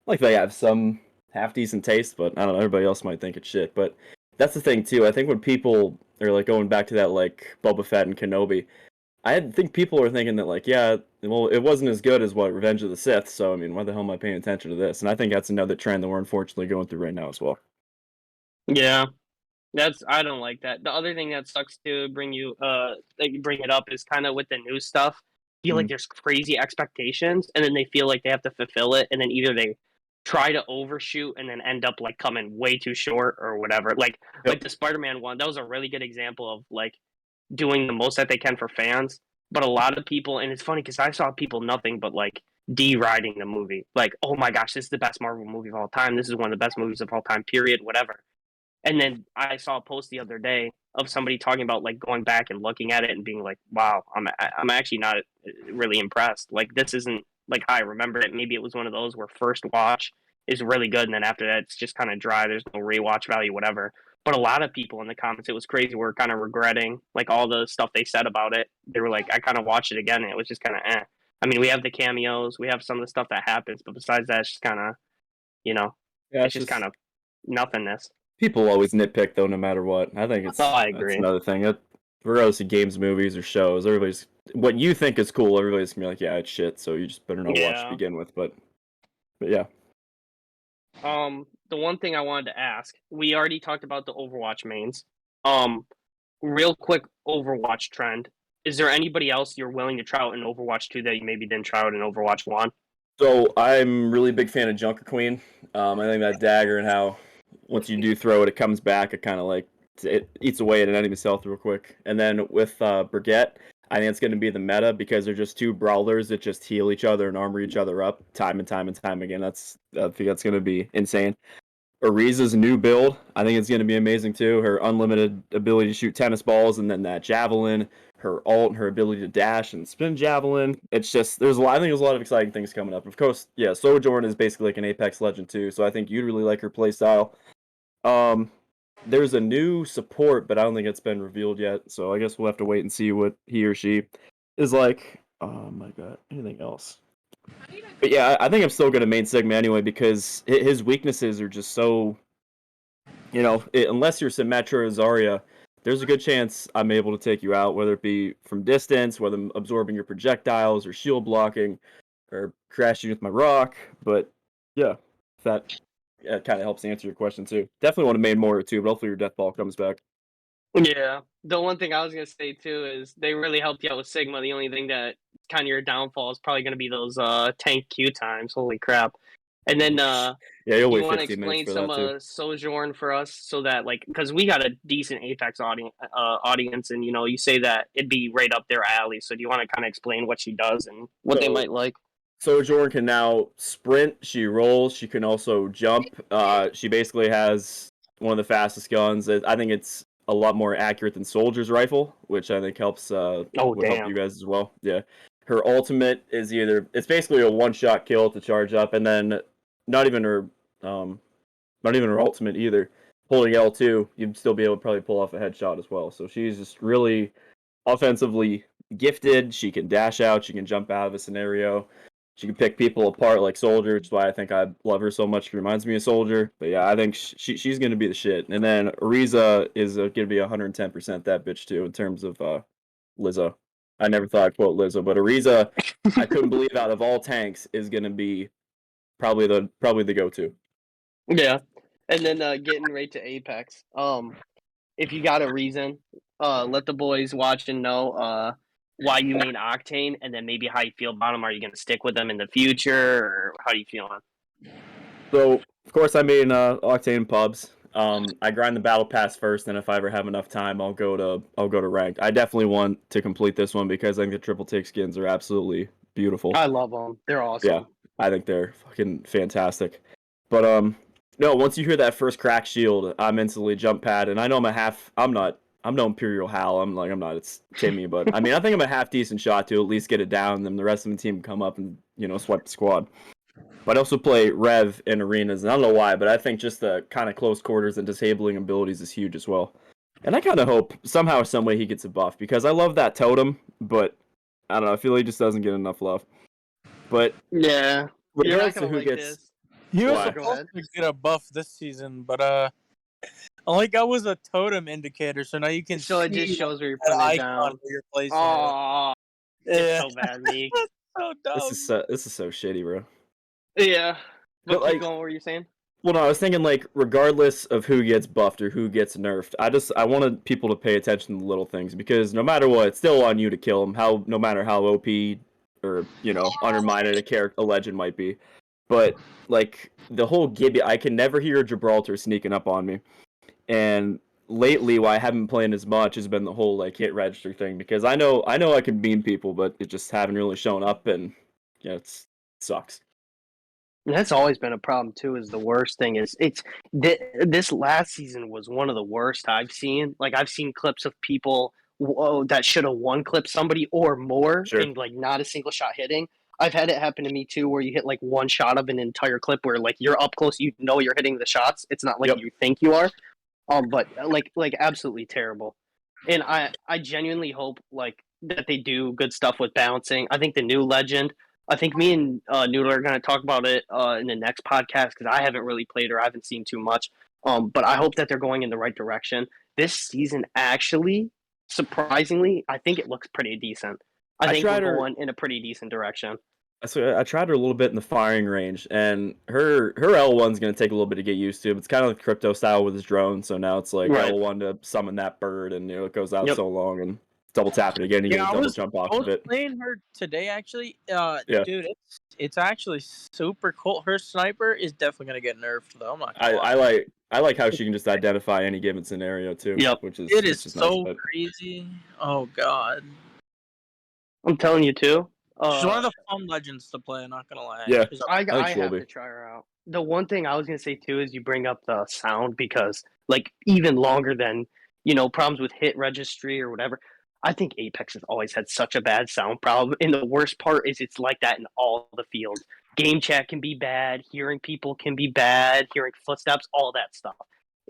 like they have some half decent taste, but I don't know. Everybody else might think it's shit. But that's the thing too. I think when people are like going back to that like Boba Fett and Kenobi, I think people are thinking that like, yeah, well, it wasn't as good as what Revenge of the Sith. So I mean, why the hell am I paying attention to this? And I think that's another trend that we're unfortunately going through right now as well. Yeah. I don't like that. The other thing that sucks to bring it up is kind of with the new stuff. I feel like there's crazy expectations, and then they feel like they have to fulfill it, and then either they try to overshoot and then end up like coming way too short or whatever. Like the Spider-Man one, that was a really good example of like doing the most that they can for fans. But a lot of people, and it's funny because I saw people nothing but like deriding the movie. Like, oh my gosh, this is the best Marvel movie of all time. This is one of the best movies of all time. Period. Whatever. And then I saw a post the other day of somebody talking about like going back and looking at it and being like, "Wow, I'm actually not really impressed. Like this isn't like how I remember it. Maybe it was one of those where first watch is really good, and then after that it's just kind of dry. There's no rewatch value, whatever." But a lot of people in the comments, it was crazy. Were kind of regretting like all the stuff they said about it. They were like, "I kind of watched it again, and it was just kind of eh." I mean, we have the cameos, we have some of the stuff that happens, but besides that, it's just kind of, it's just kind of nothingness. People always nitpick though, no matter what. I think I agree. That's another thing. Regardless of games, movies, or shows, everybody's what you think is cool. Everybody's gonna be like, yeah, it's shit. So you just better not watch to begin with. But yeah. The one thing I wanted to ask, we already talked about the Overwatch mains. Real quick Overwatch trend. Is there anybody else you're willing to try out in Overwatch 2 that you maybe didn't try out in Overwatch 1? So I'm really big fan of Junker Queen. I think that dagger and how once you do throw it, it comes back. It kind of like it eats away at an enemy's health real quick. And then with Brigitte, I think it's going to be the meta because they're just two brawlers that just heal each other and armor each other up time and time and time again. I think that's going to be insane. Ariza's new build, I think it's going to be amazing too. Her unlimited ability to shoot tennis balls and then that javelin, her ult, and her ability to dash and spin javelin. It's just I think there's a lot of exciting things coming up. Of course, yeah, Sojourn is basically like an Apex legend too, so I think you'd really like her playstyle. There's a new support, but I don't think it's been revealed yet, so I guess we'll have to wait and see what he or she is like. Oh my god, anything else? But yeah, I think I'm still going to main Sigma anyway because his weaknesses are just so, unless you're Symmetra or Zarya, there's a good chance I'm able to take you out, whether it be from distance, whether I'm absorbing your projectiles or shield blocking or crashing with my rock. But yeah, that kind of helps answer your question too. Definitely want to main more too, but hopefully your death ball comes back. Yeah. The one thing I was going to say too is they really helped you out with Sigma. The only thing that kind of your downfall is probably going to be those tank Q times. Holy crap. And then yeah, you'll wait you want to 15 minutes explain for some that too. Sojourn for us so that like because we got a decent Apex audience and you say that it'd be right up their alley. So do you want to kind of explain what she does and what they might like? Sojourn can now sprint, she rolls, she can also jump. She basically has one of the fastest guns. I think it's a lot more accurate than Soldier's rifle, which I think helps help you guys as well. Yeah. Her ultimate is it's basically a one-shot kill to charge up, and then not even her ultimate either. Holding L2, you'd still be able to probably pull off a headshot as well. So she's just really offensively gifted. She can dash out, she can jump out of a scenario. She can pick people apart like Soldier, which is why I think I love her so much. She reminds me of Soldier. But yeah, I think she's going to be the shit. And then Ariza is going to be 110% that bitch too in terms of Lizzo. I never thought I'd quote Lizzo, but Ariza, I couldn't believe out of all tanks is going to be probably the go-to. Yeah. And then getting right to Apex. If you got a reason, let the boys watch and know why you mean Octane, and then maybe how you feel about him. Are you going to stick with them in the future, or how are you feeling? So, of course, I mean Octane pubs. I grind the battle pass first, and if I ever have enough time, I'll go to ranked. I definitely want to complete this one because I think the triple take skins are absolutely beautiful. I love them. They're awesome. Yeah, I think they're fucking fantastic. But no, once you hear that first crack shield, I'm instantly jump pad, and I know I'm not I'm no Imperial Hal. I'm not. It's Timmy, but I mean, I think I'm a half decent shot to at least get it down, and then the rest of the team come up and swipe the squad. But I also play Rev in arenas, and I don't know why, but I think just the kind of close quarters and disabling abilities is huge as well. And I kind of hope somehow or some way he gets a buff because I love that totem, but I don't know. I feel like he just doesn't get enough love. But yeah, regardless of who gets, he was supposed to get a buff this season, but all he got was a totem indicator, so now you can. So it just shows where you're putting it down. Your place. Oh, it's so bad, Meek. So dumb. This is so shitty, bro. Yeah, but like, keep going. What were you saying? Well, no, I was thinking like regardless of who gets buffed or who gets nerfed, I wanted people to pay attention to the little things because no matter what, it's still on you to kill him. No matter how OP or undermined a legend might be, but like the whole Gibby, I can never hear Gibraltar sneaking up on me, and lately why I haven't been playing as much has been the whole like hit register thing because I know I can beam people, but it just haven't really shown up, and it sucks. And that's always been a problem too. Is the worst thing is this last season was one of the worst I've seen. Like I've seen clips of people that should have one clip somebody or more, and like not a single shot hitting. I've had it happen to me too, where you hit like one shot of an entire clip where like you're up close, you're hitting the shots. It's not like you think you are. But like absolutely terrible. And I genuinely hope like that they do good stuff with balancing. I think the new legend. I think me and Noodle are going to talk about it in the next podcast because I haven't really played or I haven't seen too much. But I hope that they're going in the right direction. This season, actually, surprisingly, I think it looks pretty decent. I think we're going in a pretty decent direction. So I tried her a little bit in the firing range, and her L1's going to take a little bit to get used to. But it's kind of like crypto style with his drone, so now it's like L1 to summon that bird, and it goes out so long, and double tap it again, you get a double jump off of it. I was playing her today, actually. Dude, it's actually super cool. Her sniper is definitely going to get nerfed, though. I'm not gonna lie. I like how she can just identify any given scenario, too. Yep. Which is so nice, crazy. Oh, God. I'm telling you, too. She's one of the fun legends to play, not gonna lie. Yeah, I have to try her out. The one thing I was gonna say too is you bring up the sound because like even longer than problems with hit registry or whatever. I think Apex has always had such a bad sound problem, and the worst part is it's like that in all the fields. Game chat can be bad, hearing people can be bad, hearing footsteps, all that stuff.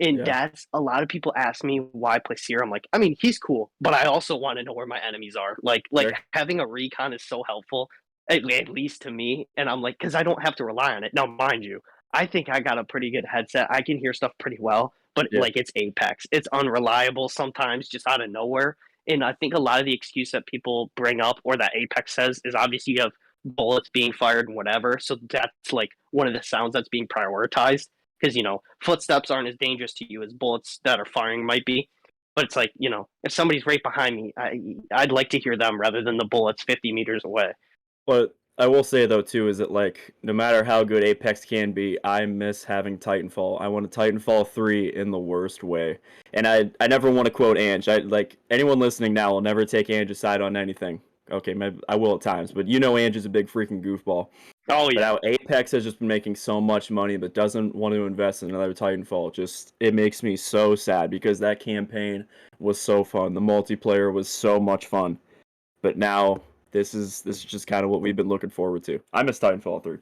And that's a lot of people ask me why I play Seer. I'm like, I mean, he's cool, but I also want to know where my enemies are. Like having a recon is so helpful, at least to me. And I'm like, because I don't have to rely on it. Now, mind you, I think I got a pretty good headset. I can hear stuff pretty well, but like it's Apex. It's unreliable sometimes just out of nowhere. And I think a lot of the excuse that people bring up or that Apex says is obviously you have bullets being fired and whatever. So that's like one of the sounds that's being prioritized. Because, footsteps aren't as dangerous to you as bullets that are firing might be. But it's like, if somebody's right behind me, I'd like to hear them rather than the bullets 50 meters away. But I will say, though, too, is that, like, no matter how good Apex can be, I miss having Titanfall. I want a Titanfall 3 in the worst way. And I never want to quote Ange. Anyone listening now will never take Ange's side on anything. Okay, maybe I will at times, but Ange is a big freaking goofball. Oh, yeah. But Apex has just been making so much money but doesn't want to invest in another Titanfall. It makes me so sad because that campaign was so fun. The multiplayer was so much fun. But now this is just kind of what we've been looking forward to. I miss Titanfall 3.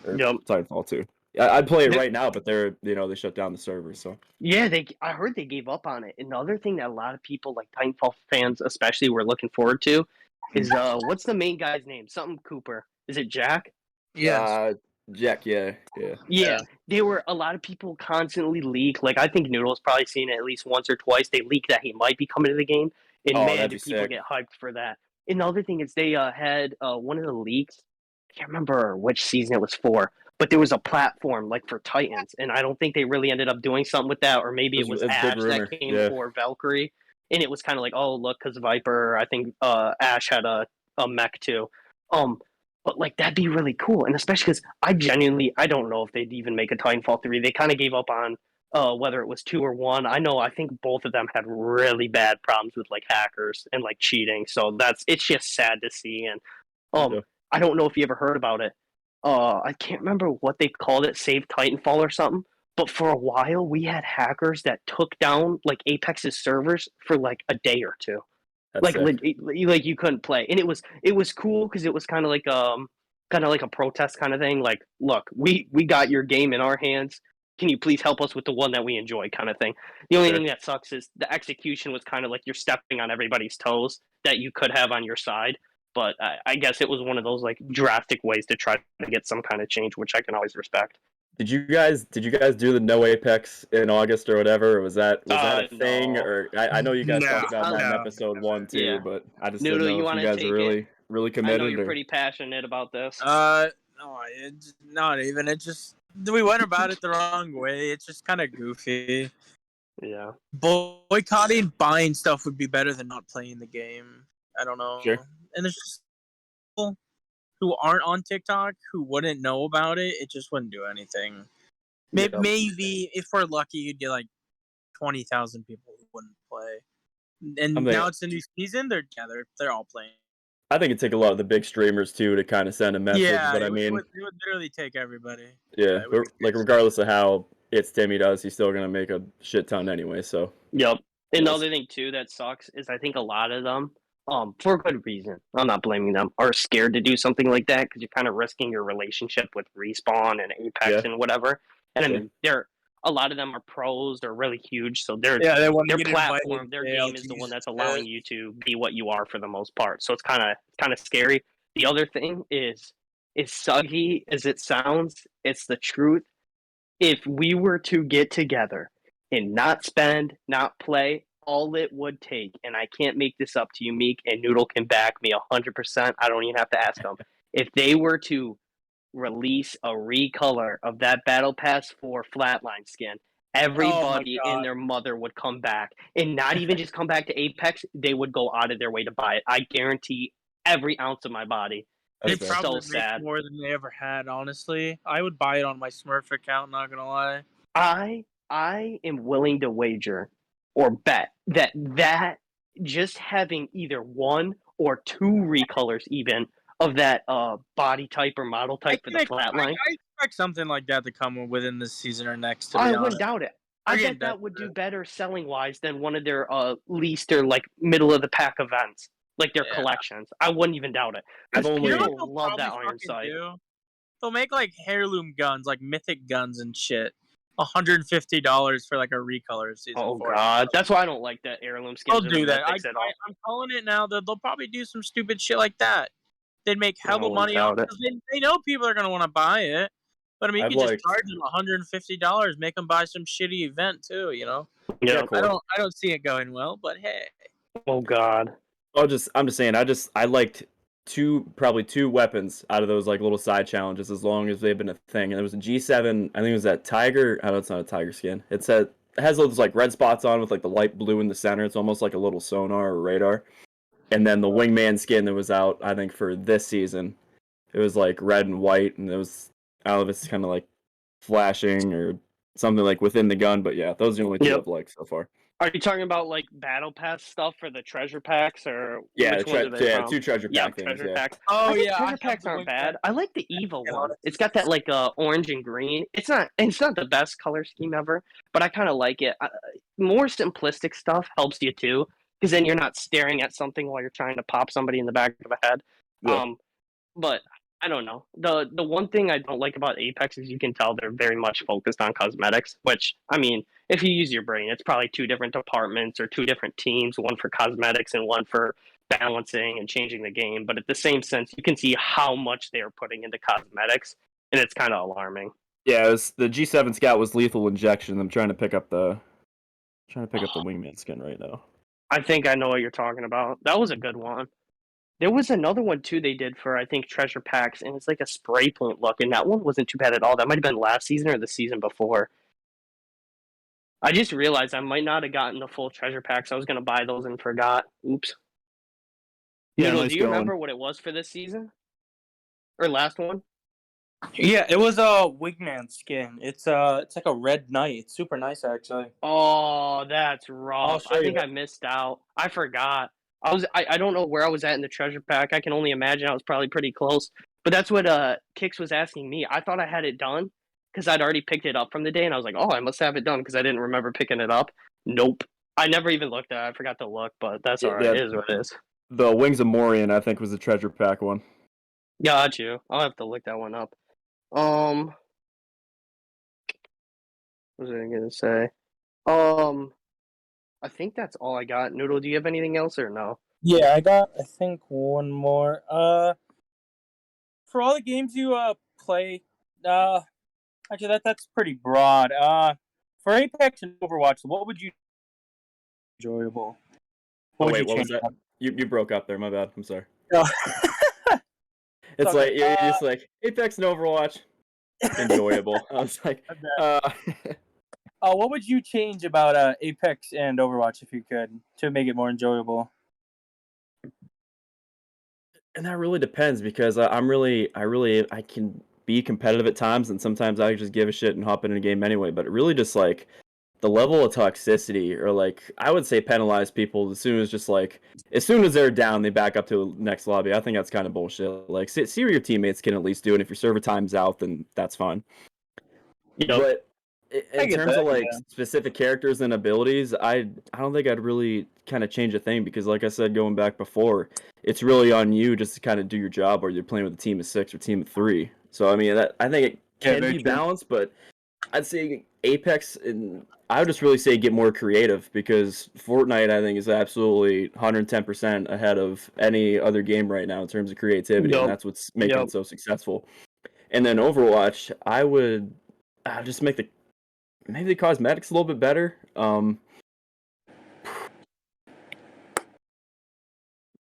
Titanfall 2. I'd play it right now, but they shut down the server. So yeah, I heard they gave up on it. Another thing that a lot of people like Titanfall fans especially were looking forward to is what's the main guy's name? Something Cooper. Is it Jack? Yeah. Jack, yeah. There were a lot of people constantly leak. Like I think Noodle's probably seen it at least once or twice. They leak that he might be coming to the game, and man, do people get hyped for that. And the other thing is they had one of the leaks. I can't remember which season it was for, but there was a platform like for Titans, and I don't think they really ended up doing something with that, or maybe it was Ash that came for Valkyrie, and it was kind of like, oh look, because Viper, I think Ash had a mech too. But like that'd be really cool, and especially because I don't know if they'd even make a Titanfall 3. They kind of gave up on whether it was 2 or 1. I think both of them had really bad problems with like hackers and like cheating. So it's just sad to see. And I don't know if you ever heard about it. I can't remember what they called it, Save Titanfall or something. But for a while, we had hackers that took down like Apex's servers for like a day or two. That's Like you couldn't play, and it was cool because it was kind of like a protest kind of thing. Like, look, we got your game in our hands. Can you please help us with the one that we enjoy, kind of thing. The only thing that sucks is the execution was kind of like you're stepping on everybody's toes that you could have on your side. But I guess it was one of those like drastic ways to try to get some kind of change, which I can always respect. Did you guys do the no Apex in August or whatever? Or was that a thing? No. Or I know you guys talked about that in No. episode 1 too, Yeah. but I just Noodle, didn't know you if want you to guys take are it? really committed. I know you're or... pretty passionate about this. No, it's not even. It just we went about it the wrong way. It's just kind of goofy. Yeah. Boycotting buying stuff would be better than not playing the game. I don't know. Sure. And there's just people who aren't on TikTok who wouldn't know about it. It just wouldn't do anything. Maybe if we're lucky, you'd get like 20,000 people who wouldn't play. And now it's a new season. They're all playing. I think it'd take a lot of the big streamers too to kind of send a message. Yeah, but it I mean, would literally take everybody. Yeah, like regardless of how Timmy does, he's still gonna make a shit ton anyway. So. Yep. And the other thing too that sucks is I think a lot of them, for good reason, I'm not blaming them, are scared to do something like that because you're kind of risking your relationship with Respawn and Apex and whatever. And I mean, a lot of them are pros, they're really huge, so their platform, their game is the one that's allowing you to be what you are for the most part. So it's kind of scary. The other thing is suggy as it sounds, it's the truth. If we were to get together and not spend, not play, all it would take, and I can't make this up to you, Meek, and Noodle can back me 100%. I don't even have to ask them. If they were to release a recolor of that Battle Pass 4 Flatline skin, everybody and their mother would come back. And not even just come back to Apex, they would go out of their way to buy it. I guarantee every ounce of my body. They probably make more than they ever had, honestly. I would buy it on my Smurf account, not gonna lie. I am willing to wager or bet that just having either one or two recolors even of that body type or model type for the flatline. I expect something like that to come within this season or next. I wouldn't doubt it. I bet that would do better selling wise than one of their least or like middle of the pack events, like their collections. I wouldn't even doubt it. People love that Iron Sight. They'll make like heirloom guns, like mythic guns and shit. $150 for like a recolor of season 4. God, that's why I don't like that heirloom skins. They'll do that. I'm calling it now. They'll probably do some stupid shit like that. They'd make hella money off it. They know people are gonna want to buy it. But I mean, you can just charge them $150, make them buy some shitty event too. You know? Yeah. I don't see it going well, but hey. Oh God. I'm just saying. I liked probably two weapons out of those like little side challenges as long as they've been a thing. And there was a G7. I think it was that tiger. Oh, it's not a tiger skin. It has those like red spots on with like the light blue in the center. It's almost like a little sonar or radar. And then the wingman skin that was out, I think, for this season, it was like red and white, and it was, I don't know if it's kind of like flashing or something like within the gun, but yeah, those are the only two I've liked so far. Are you talking about like battle pass stuff for the treasure packs or two treasure pack things? Treasure packs. Oh yeah, treasure packs aren't bad. I like the evil one. It's got that like orange and green. It's not the best color scheme ever, but I kind of like it. More simplistic stuff helps you too, because then you're not staring at something while you're trying to pop somebody in the back of the head. Yeah. But I don't know. The one thing I don't like about Apex is you can tell they're very much focused on cosmetics, which, I mean, if you use your brain, it's probably two different departments or two different teams, one for cosmetics and one for balancing and changing the game. But at the same sense, you can see how much they're putting into cosmetics, and it's kind of alarming. Yeah, the G7 Scout was lethal injection. I'm trying to pick up the wingman skin right now. I think I know what you're talking about. That was a good one. There was another one, too, they did for, I think, treasure packs, and it's like a spray paint look, and that one wasn't too bad at all. That might have been last season or the season before. I just realized I might not have gotten the full treasure packs. I was going to buy those and forgot. Oops. Yeah, do you remember what it was for this season? Or last one? Yeah, it was a wingman skin. It's like a red knight. It's super nice, actually. Oh, that's rough. I think I missed out. I forgot. I don't know where I was at in the treasure pack. I can only imagine I was probably pretty close. But that's what Kix was asking me. I thought I had it done, because I'd already picked it up from the day, and I was like, oh, I must have it done because I didn't remember picking it up. Nope. I never even looked at it. I forgot to look, but that's all right. Yeah, it is what it is. The Wings of Morian, I think, was the treasure pack one. Got you. I'll have to look that one up. What was I going to say? I think that's all I got. Noodle, do you have anything else or no? Yeah, I got, I think, one more. For all the games you play, actually that's pretty broad. For Apex and Overwatch, what would you enjoyable? What was that? You broke up there. My bad. I'm sorry. No. It's like you're just like Apex and Overwatch, enjoyable. I was like, what would you change about Apex and Overwatch if you could to make it more enjoyable? And that really depends because I can be competitive at times, and sometimes I just give a shit and hop in a game anyway. But it really just like the level of toxicity, or like I would say penalize people as soon as they're down, they back up to the next lobby. I think that's kind of bullshit. Like see what your teammates can at least do, and if your server time's out, then that's fine. But in terms of like specific characters and abilities, I don't think I'd really kind of change a thing because, like I said, going back before, it's really on you just to kind of do your job, whether you're playing with a team of 6 or team of 3. So I mean, I think it can be balanced, but I'd say Apex, and I would just really say get more creative because Fortnite, I think, is absolutely 110% ahead of any other game right now in terms of creativity, and that's what's making it so successful. And then Overwatch, I would just make maybe the cosmetics a little bit better.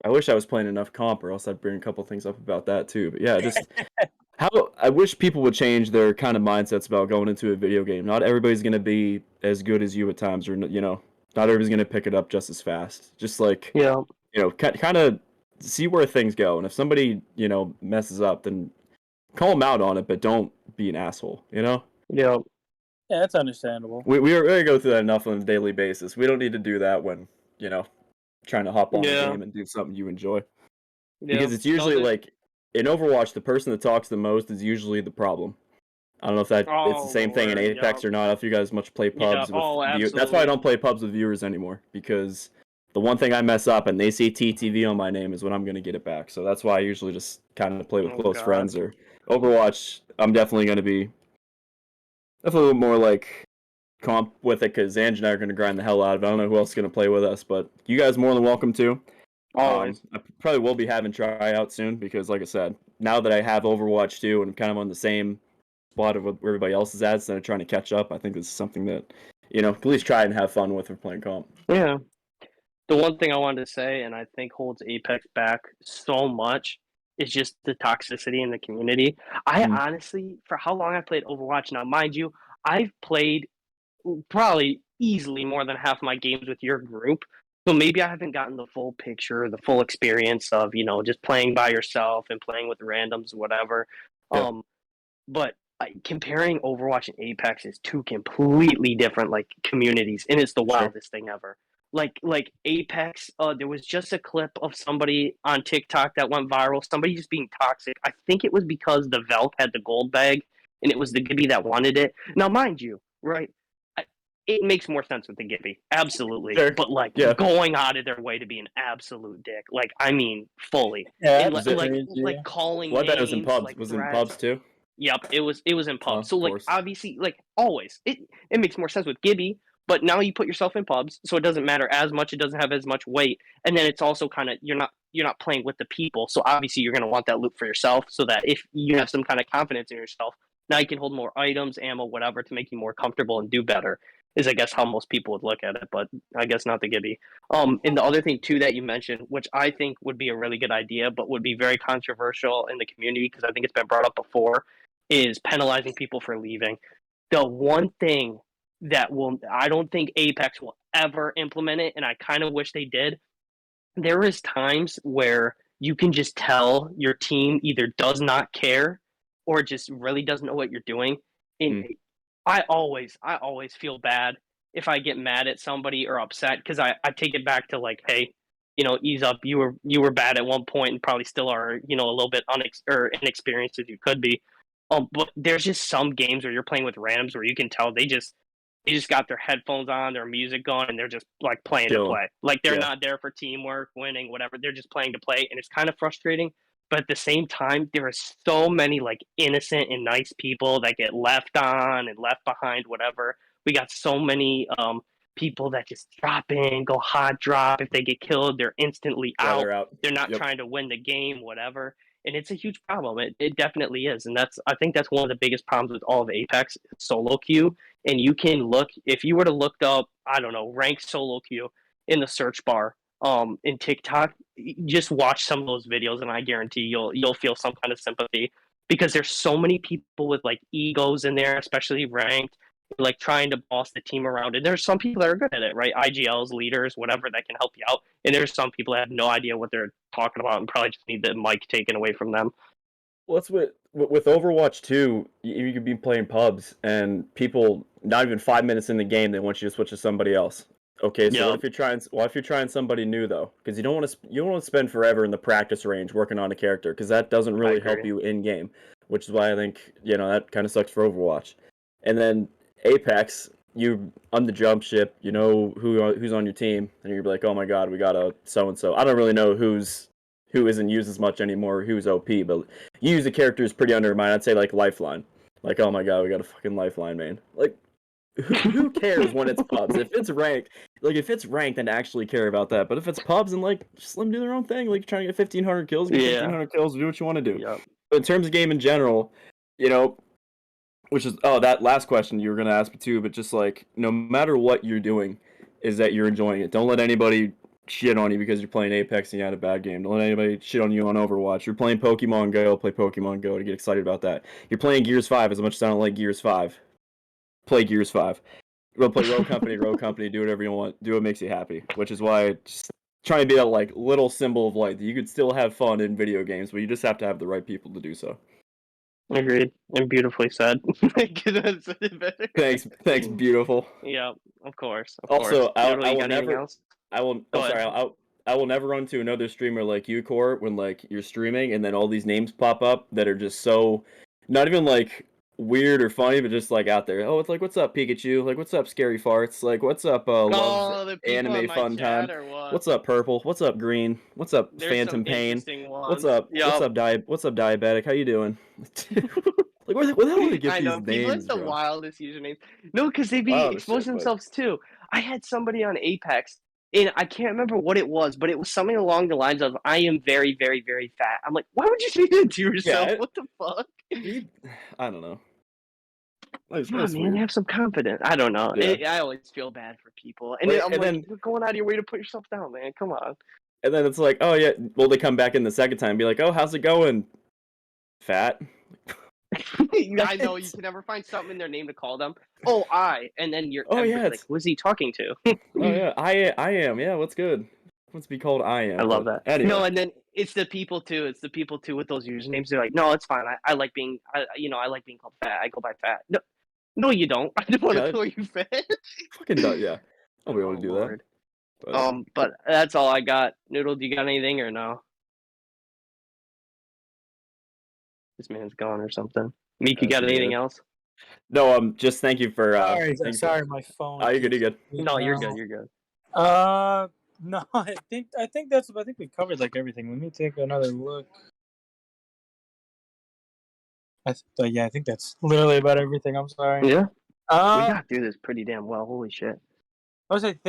I wish I was playing enough comp, or else I'd bring a couple things up about that too. But yeah, just I wish people would change their kind of mindsets about going into a video game. Not everybody's gonna be as good as you at times, or not everybody's gonna pick it up just as fast. Just like kind of see where things go, and if somebody messes up, then call them out on it, but don't be an asshole. Yeah, that's understandable. We go through that enough on a daily basis. We don't need to do that when trying to hop on the game and do something you enjoy. Because it's usually like in Overwatch, the person that talks the most is usually the problem. I don't know if it's the same thing in Apex or not. If you guys much play pubs with viewers, that's why I don't play pubs with viewers anymore. Because the one thing I mess up and they see TTV on my name is when I'm gonna get it back. So that's why I usually just kind of play with close friends. Or Overwatch, I'm definitely gonna be a little more like comp with it because Ange and I are gonna grind the hell out of it. I don't know who else is gonna play with us, but you guys more than welcome to. I probably will be having tryouts soon because, like I said, now that I have Overwatch 2 and I'm kind of on the same spot of where everybody else is at instead of trying to catch up, I think this is something that, at least try and have fun with for playing comp. Yeah. The one thing I wanted to say, and I think holds Apex back so much, is just the toxicity in the community. I honestly, for how long I've played Overwatch now, mind you, I've played probably easily more than half my games with your group. So maybe I haven't gotten the full picture, the full experience of, just playing by yourself and playing with randoms, whatever. Yeah. But comparing Overwatch and Apex is two completely different communities, and it's the wildest thing ever. Like Apex, there was just a clip of somebody on TikTok that went viral. Somebody just being toxic. I think it was because the Velk had the gold bag, and it was the Gibby that wanted it. Now, mind you, right? It makes more sense with the Gibby, absolutely. Sure. But going out of their way to be an absolute dick, I mean, fully. Yeah, and, calling. What that was in pubs? Was it in pubs too? Yep, it was in pubs. So obviously, always, it makes more sense with Gibby. But now you put yourself in pubs, so it doesn't matter as much. It doesn't have as much weight, and then it's also kind of you're not playing with the people. So obviously, you're going to want that loot for yourself, so that if you have some kind of confidence in yourself, now you can hold more items, ammo, whatever, to make you more comfortable and do better. Is I guess how most people would look at it, but I guess not the Gibby. And the other thing too that you mentioned, which I think would be a really good idea, but would be very controversial in the community because I think it's been brought up before, is penalizing people for leaving. The one thing that I don't think Apex will ever implement it, and I kind of wish they did. There is times where you can just tell your team either does not care or just really doesn't know what you're doing. And I always feel bad if I get mad at somebody or upset because I take it back to hey, ease up. You were bad at one point and probably still are, a little bit inexperienced as you could be. But there's just some games where you're playing with randoms where you can tell they just got their headphones on, their music going, and they're just like playing to play. Like they're not there for teamwork, winning, whatever. They're just playing to play, and it's kind of frustrating. But at the same time, there are so many like innocent and nice people that get left on and left behind, whatever. We got so many people that just drop in, go hot drop. If they get killed, they're instantly out. They're out. They're not trying to win the game, whatever. And it's a huge problem. It definitely is. And I think that's one of the biggest problems with all of Apex, solo queue. And you can look, if you were to look up, I don't know, rank solo queue in the search bar in TikTok, just watch some of those videos and I guarantee you'll feel some kind of sympathy, because there's so many people with like egos in there, especially ranked, like trying to boss the team around. And there's some people that are good at it, right? IGLs, leaders, whatever, that can help you out. And there's some people that have no idea what they're talking about and probably just need the mic taken away from them. Well, that's with Overwatch 2, you could be playing pubs and people not even 5 minutes in the game they want you to switch to somebody else. Okay, so if you're trying somebody new though, because you don't want to spend forever in the practice range working on a character, because that doesn't really help you in game, which is why I think that kind of sucks for Overwatch. And then Apex, you on the jump ship, you know who's on your team, and you're like, oh my god, we got a so and so. I don't really know who isn't used as much anymore, who's OP, but you use the characters pretty undermined. I'd say like Lifeline, like oh my god, we got a fucking Lifeline main. Like who cares when it's pubs? If it's ranked, then actually care about that. But if it's pubs and like just let them do their own thing, like trying to get 1,500 kills, get 1,500 kills, do what you want to do. Yep. But in terms of game in general, which is that last question you were gonna ask me too, but just like no matter what you're doing, is that you're enjoying it. Don't let anybody shit on you because you're playing Apex and you had a bad game. Don't let anybody shit on you on Overwatch. You're playing Pokemon Go, play Pokemon Go to get excited about that. You're playing Gears 5 as much as I don't like Gears 5. Play Gears 5. Go play Rogue Company, do whatever you want. Do what makes you happy. Which is why just trying to be that like little symbol of light that you could still have fun in video games, but you just have to have the right people to do so. Agreed, and beautifully said. Thanks, beautiful. Yeah, of course. Also, I will never run to another streamer like you, Core, when like you're streaming and then all these names pop up that are just so not even like weird or funny, but just like out there. Oh, it's like, what's up, Pikachu? Like, what's up, Scary Farts? Like, what's up, Love Anime Fun Time? What's up, Purple? What's up, Green? What's up, Phantom Pain? What's up? What's up, Diabetic? How you doing? Like, where the hell do they get these names? People have the wildest usernames. No, because they be exposing themselves too. I had somebody on Apex, and I can't remember what it was, but it was something along the lines of, I am very, very, very fat. I'm like, why would you say that to yourself? What the fuck? I don't know. Come on, man, have some confidence. I don't know. I always feel bad for people. And then you're going out of your way to put yourself down, man. Come on. And then it's like, oh, yeah. Well, they come back in the second time and be like, oh, how's it going? Fat? I know, you can never find something in their name to call them. Oh, and then you're like, who's he talking to? Oh, yeah, I am. Yeah, what's good? What's be called I am? I love that. Anyway. No, and then it's the people too. It's the people too with those usernames. They're like, no, it's fine. I like being, I like being called fat. I go by fat. No, you don't. I don't want to call you fat. Fucking don't. Yeah, I'll be able to do that. But that's all I got. Noodle, do you got anything or no? This man's gone or something. Meek, you got anything else? No, just thank you for. Sorry, my phone. Oh, you're good. No, you're good. You're good. No, I think we covered like everything. Let me take another look. I think that's literally about everything. I'm sorry. Yeah. We got through this pretty damn well. Holy shit. I was like,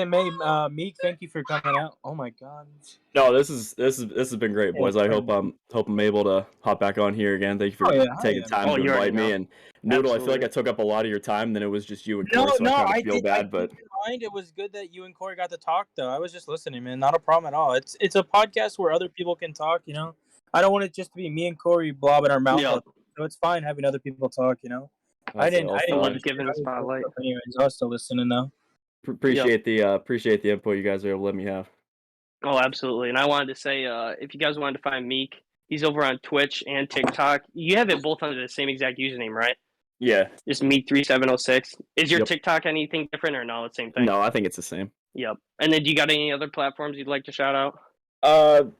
Meek, thank you for coming out. Oh my god. No, this has been great, boys. I hope I'm able to hop back on here again. Thank you for taking time to invite me. And Noodle, I feel like I took up a lot of your time. Then it was just you and Corey, so I kind of feel bad. But it was good that you and Corey got to talk, though. I was just listening, man. Not a problem at all. It's a podcast where other people can talk. I don't want it just to be me and Corey blobbing our mouth. Yeah. So it's fine having other people talk. I didn't want to give it a spotlight. Anyways, I was still listening though. Appreciate the input you guys are able to let me have. Oh, absolutely. And I wanted to say, if you guys wanted to find Meek, he's over on Twitch and TikTok. You have it both under the same exact username, right? Yeah. Just meek3706. Is your TikTok anything different or no? It's the same thing? No, I think it's the same. Yep. And then do you got any other platforms you'd like to shout out?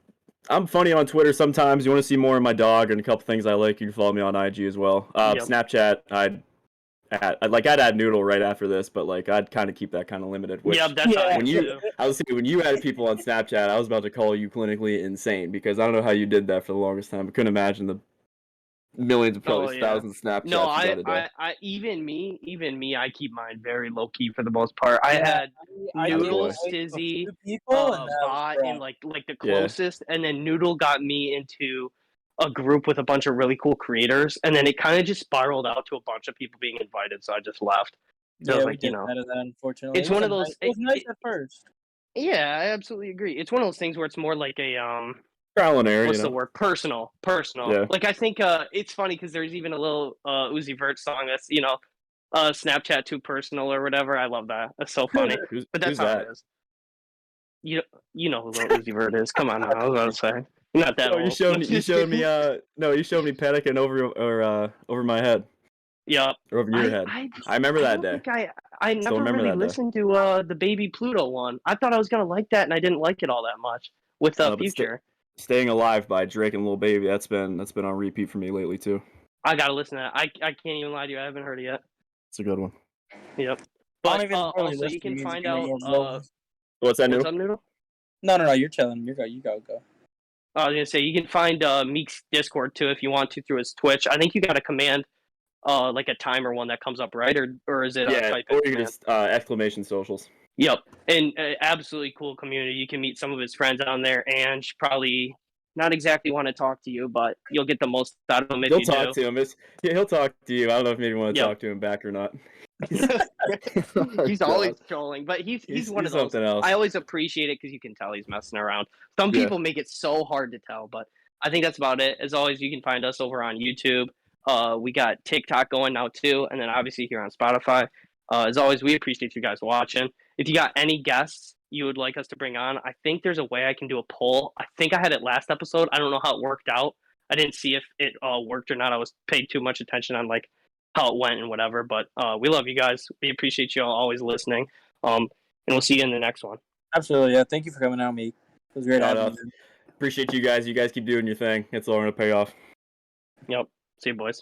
I'm funny on Twitter sometimes. You want to see more of my dog and a couple things I like, you can follow me on IG as well. Snapchat, I'd add Noodle right after this, but like I'd kind of keep that kind of limited. Which, that's I was thinking when you added people on Snapchat, I was about to call you clinically insane because I don't know how you did that for the longest time. I couldn't imagine the millions, probably thousands of Snapchats. No, I even me, I keep mine very low key for the most part. I had Noodle, Stizzy, Bot, and like the closest, and then Noodle got me into a group with a bunch of really cool creators, and then it kind of just spiraled out to a bunch of people being invited, so I just left. So yeah, we did that, unfortunately. It's one of those. It was nice at first. Yeah, I absolutely agree. It's one of those things where it's more like a trial and error. What's the word? Personal. Yeah. Like I think it's funny because there's even a little Uzi Vert song that's Snapchat too personal or whatever. I love that. That's so funny. But that's how it is. You know who Uzi Vert is. Come on now. I was about to say. Not that old. You showed me you showed me panicking over my head. Yeah. Or over your head. I remember that day. I never really listened to the Baby Pluto one. I thought I was gonna like that and I didn't like it all that much with Future. Staying Alive by Drake and Lil Baby, that's been on repeat for me lately too. I gotta listen to that. I can't even lie to you, I haven't heard it yet. It's a good one. Yep. But also you can find out what's that, What's up, Noodle? No, you're chilling. You go. I was gonna say you can find Meek's Discord too if you want to through his Twitch. I think you got a command like a timer one that comes up, right? Or is it type or you can just exclamation socials. Yep. And absolutely cool community. You can meet some of his friends on there, and probably not exactly want to talk to you, but you'll get the most out of him if you do. He'll talk to him. He'll talk to you. I don't know if maybe you want to talk to him back or not. He's always trolling, but he's one of those. Else. I always appreciate it because you can tell he's messing around. Some people make it so hard to tell, but I think that's about it. As always, you can find us over on YouTube. We got TikTok going now too, and then obviously here on Spotify. As always, we appreciate you guys watching. If you got any guests you would like us to bring on, I think there's a way I can do a poll. I think I had it last episode. I don't know how it worked out. I didn't see if it worked or not. I was paid too much attention on like how it went and whatever. But we love you guys. We appreciate you all always listening. And we'll see you in the next one. Absolutely, yeah. Thank you for coming out, Meek. It was great having you. Appreciate you guys. You guys keep doing your thing. It's all going to pay off. Yep. See you, boys.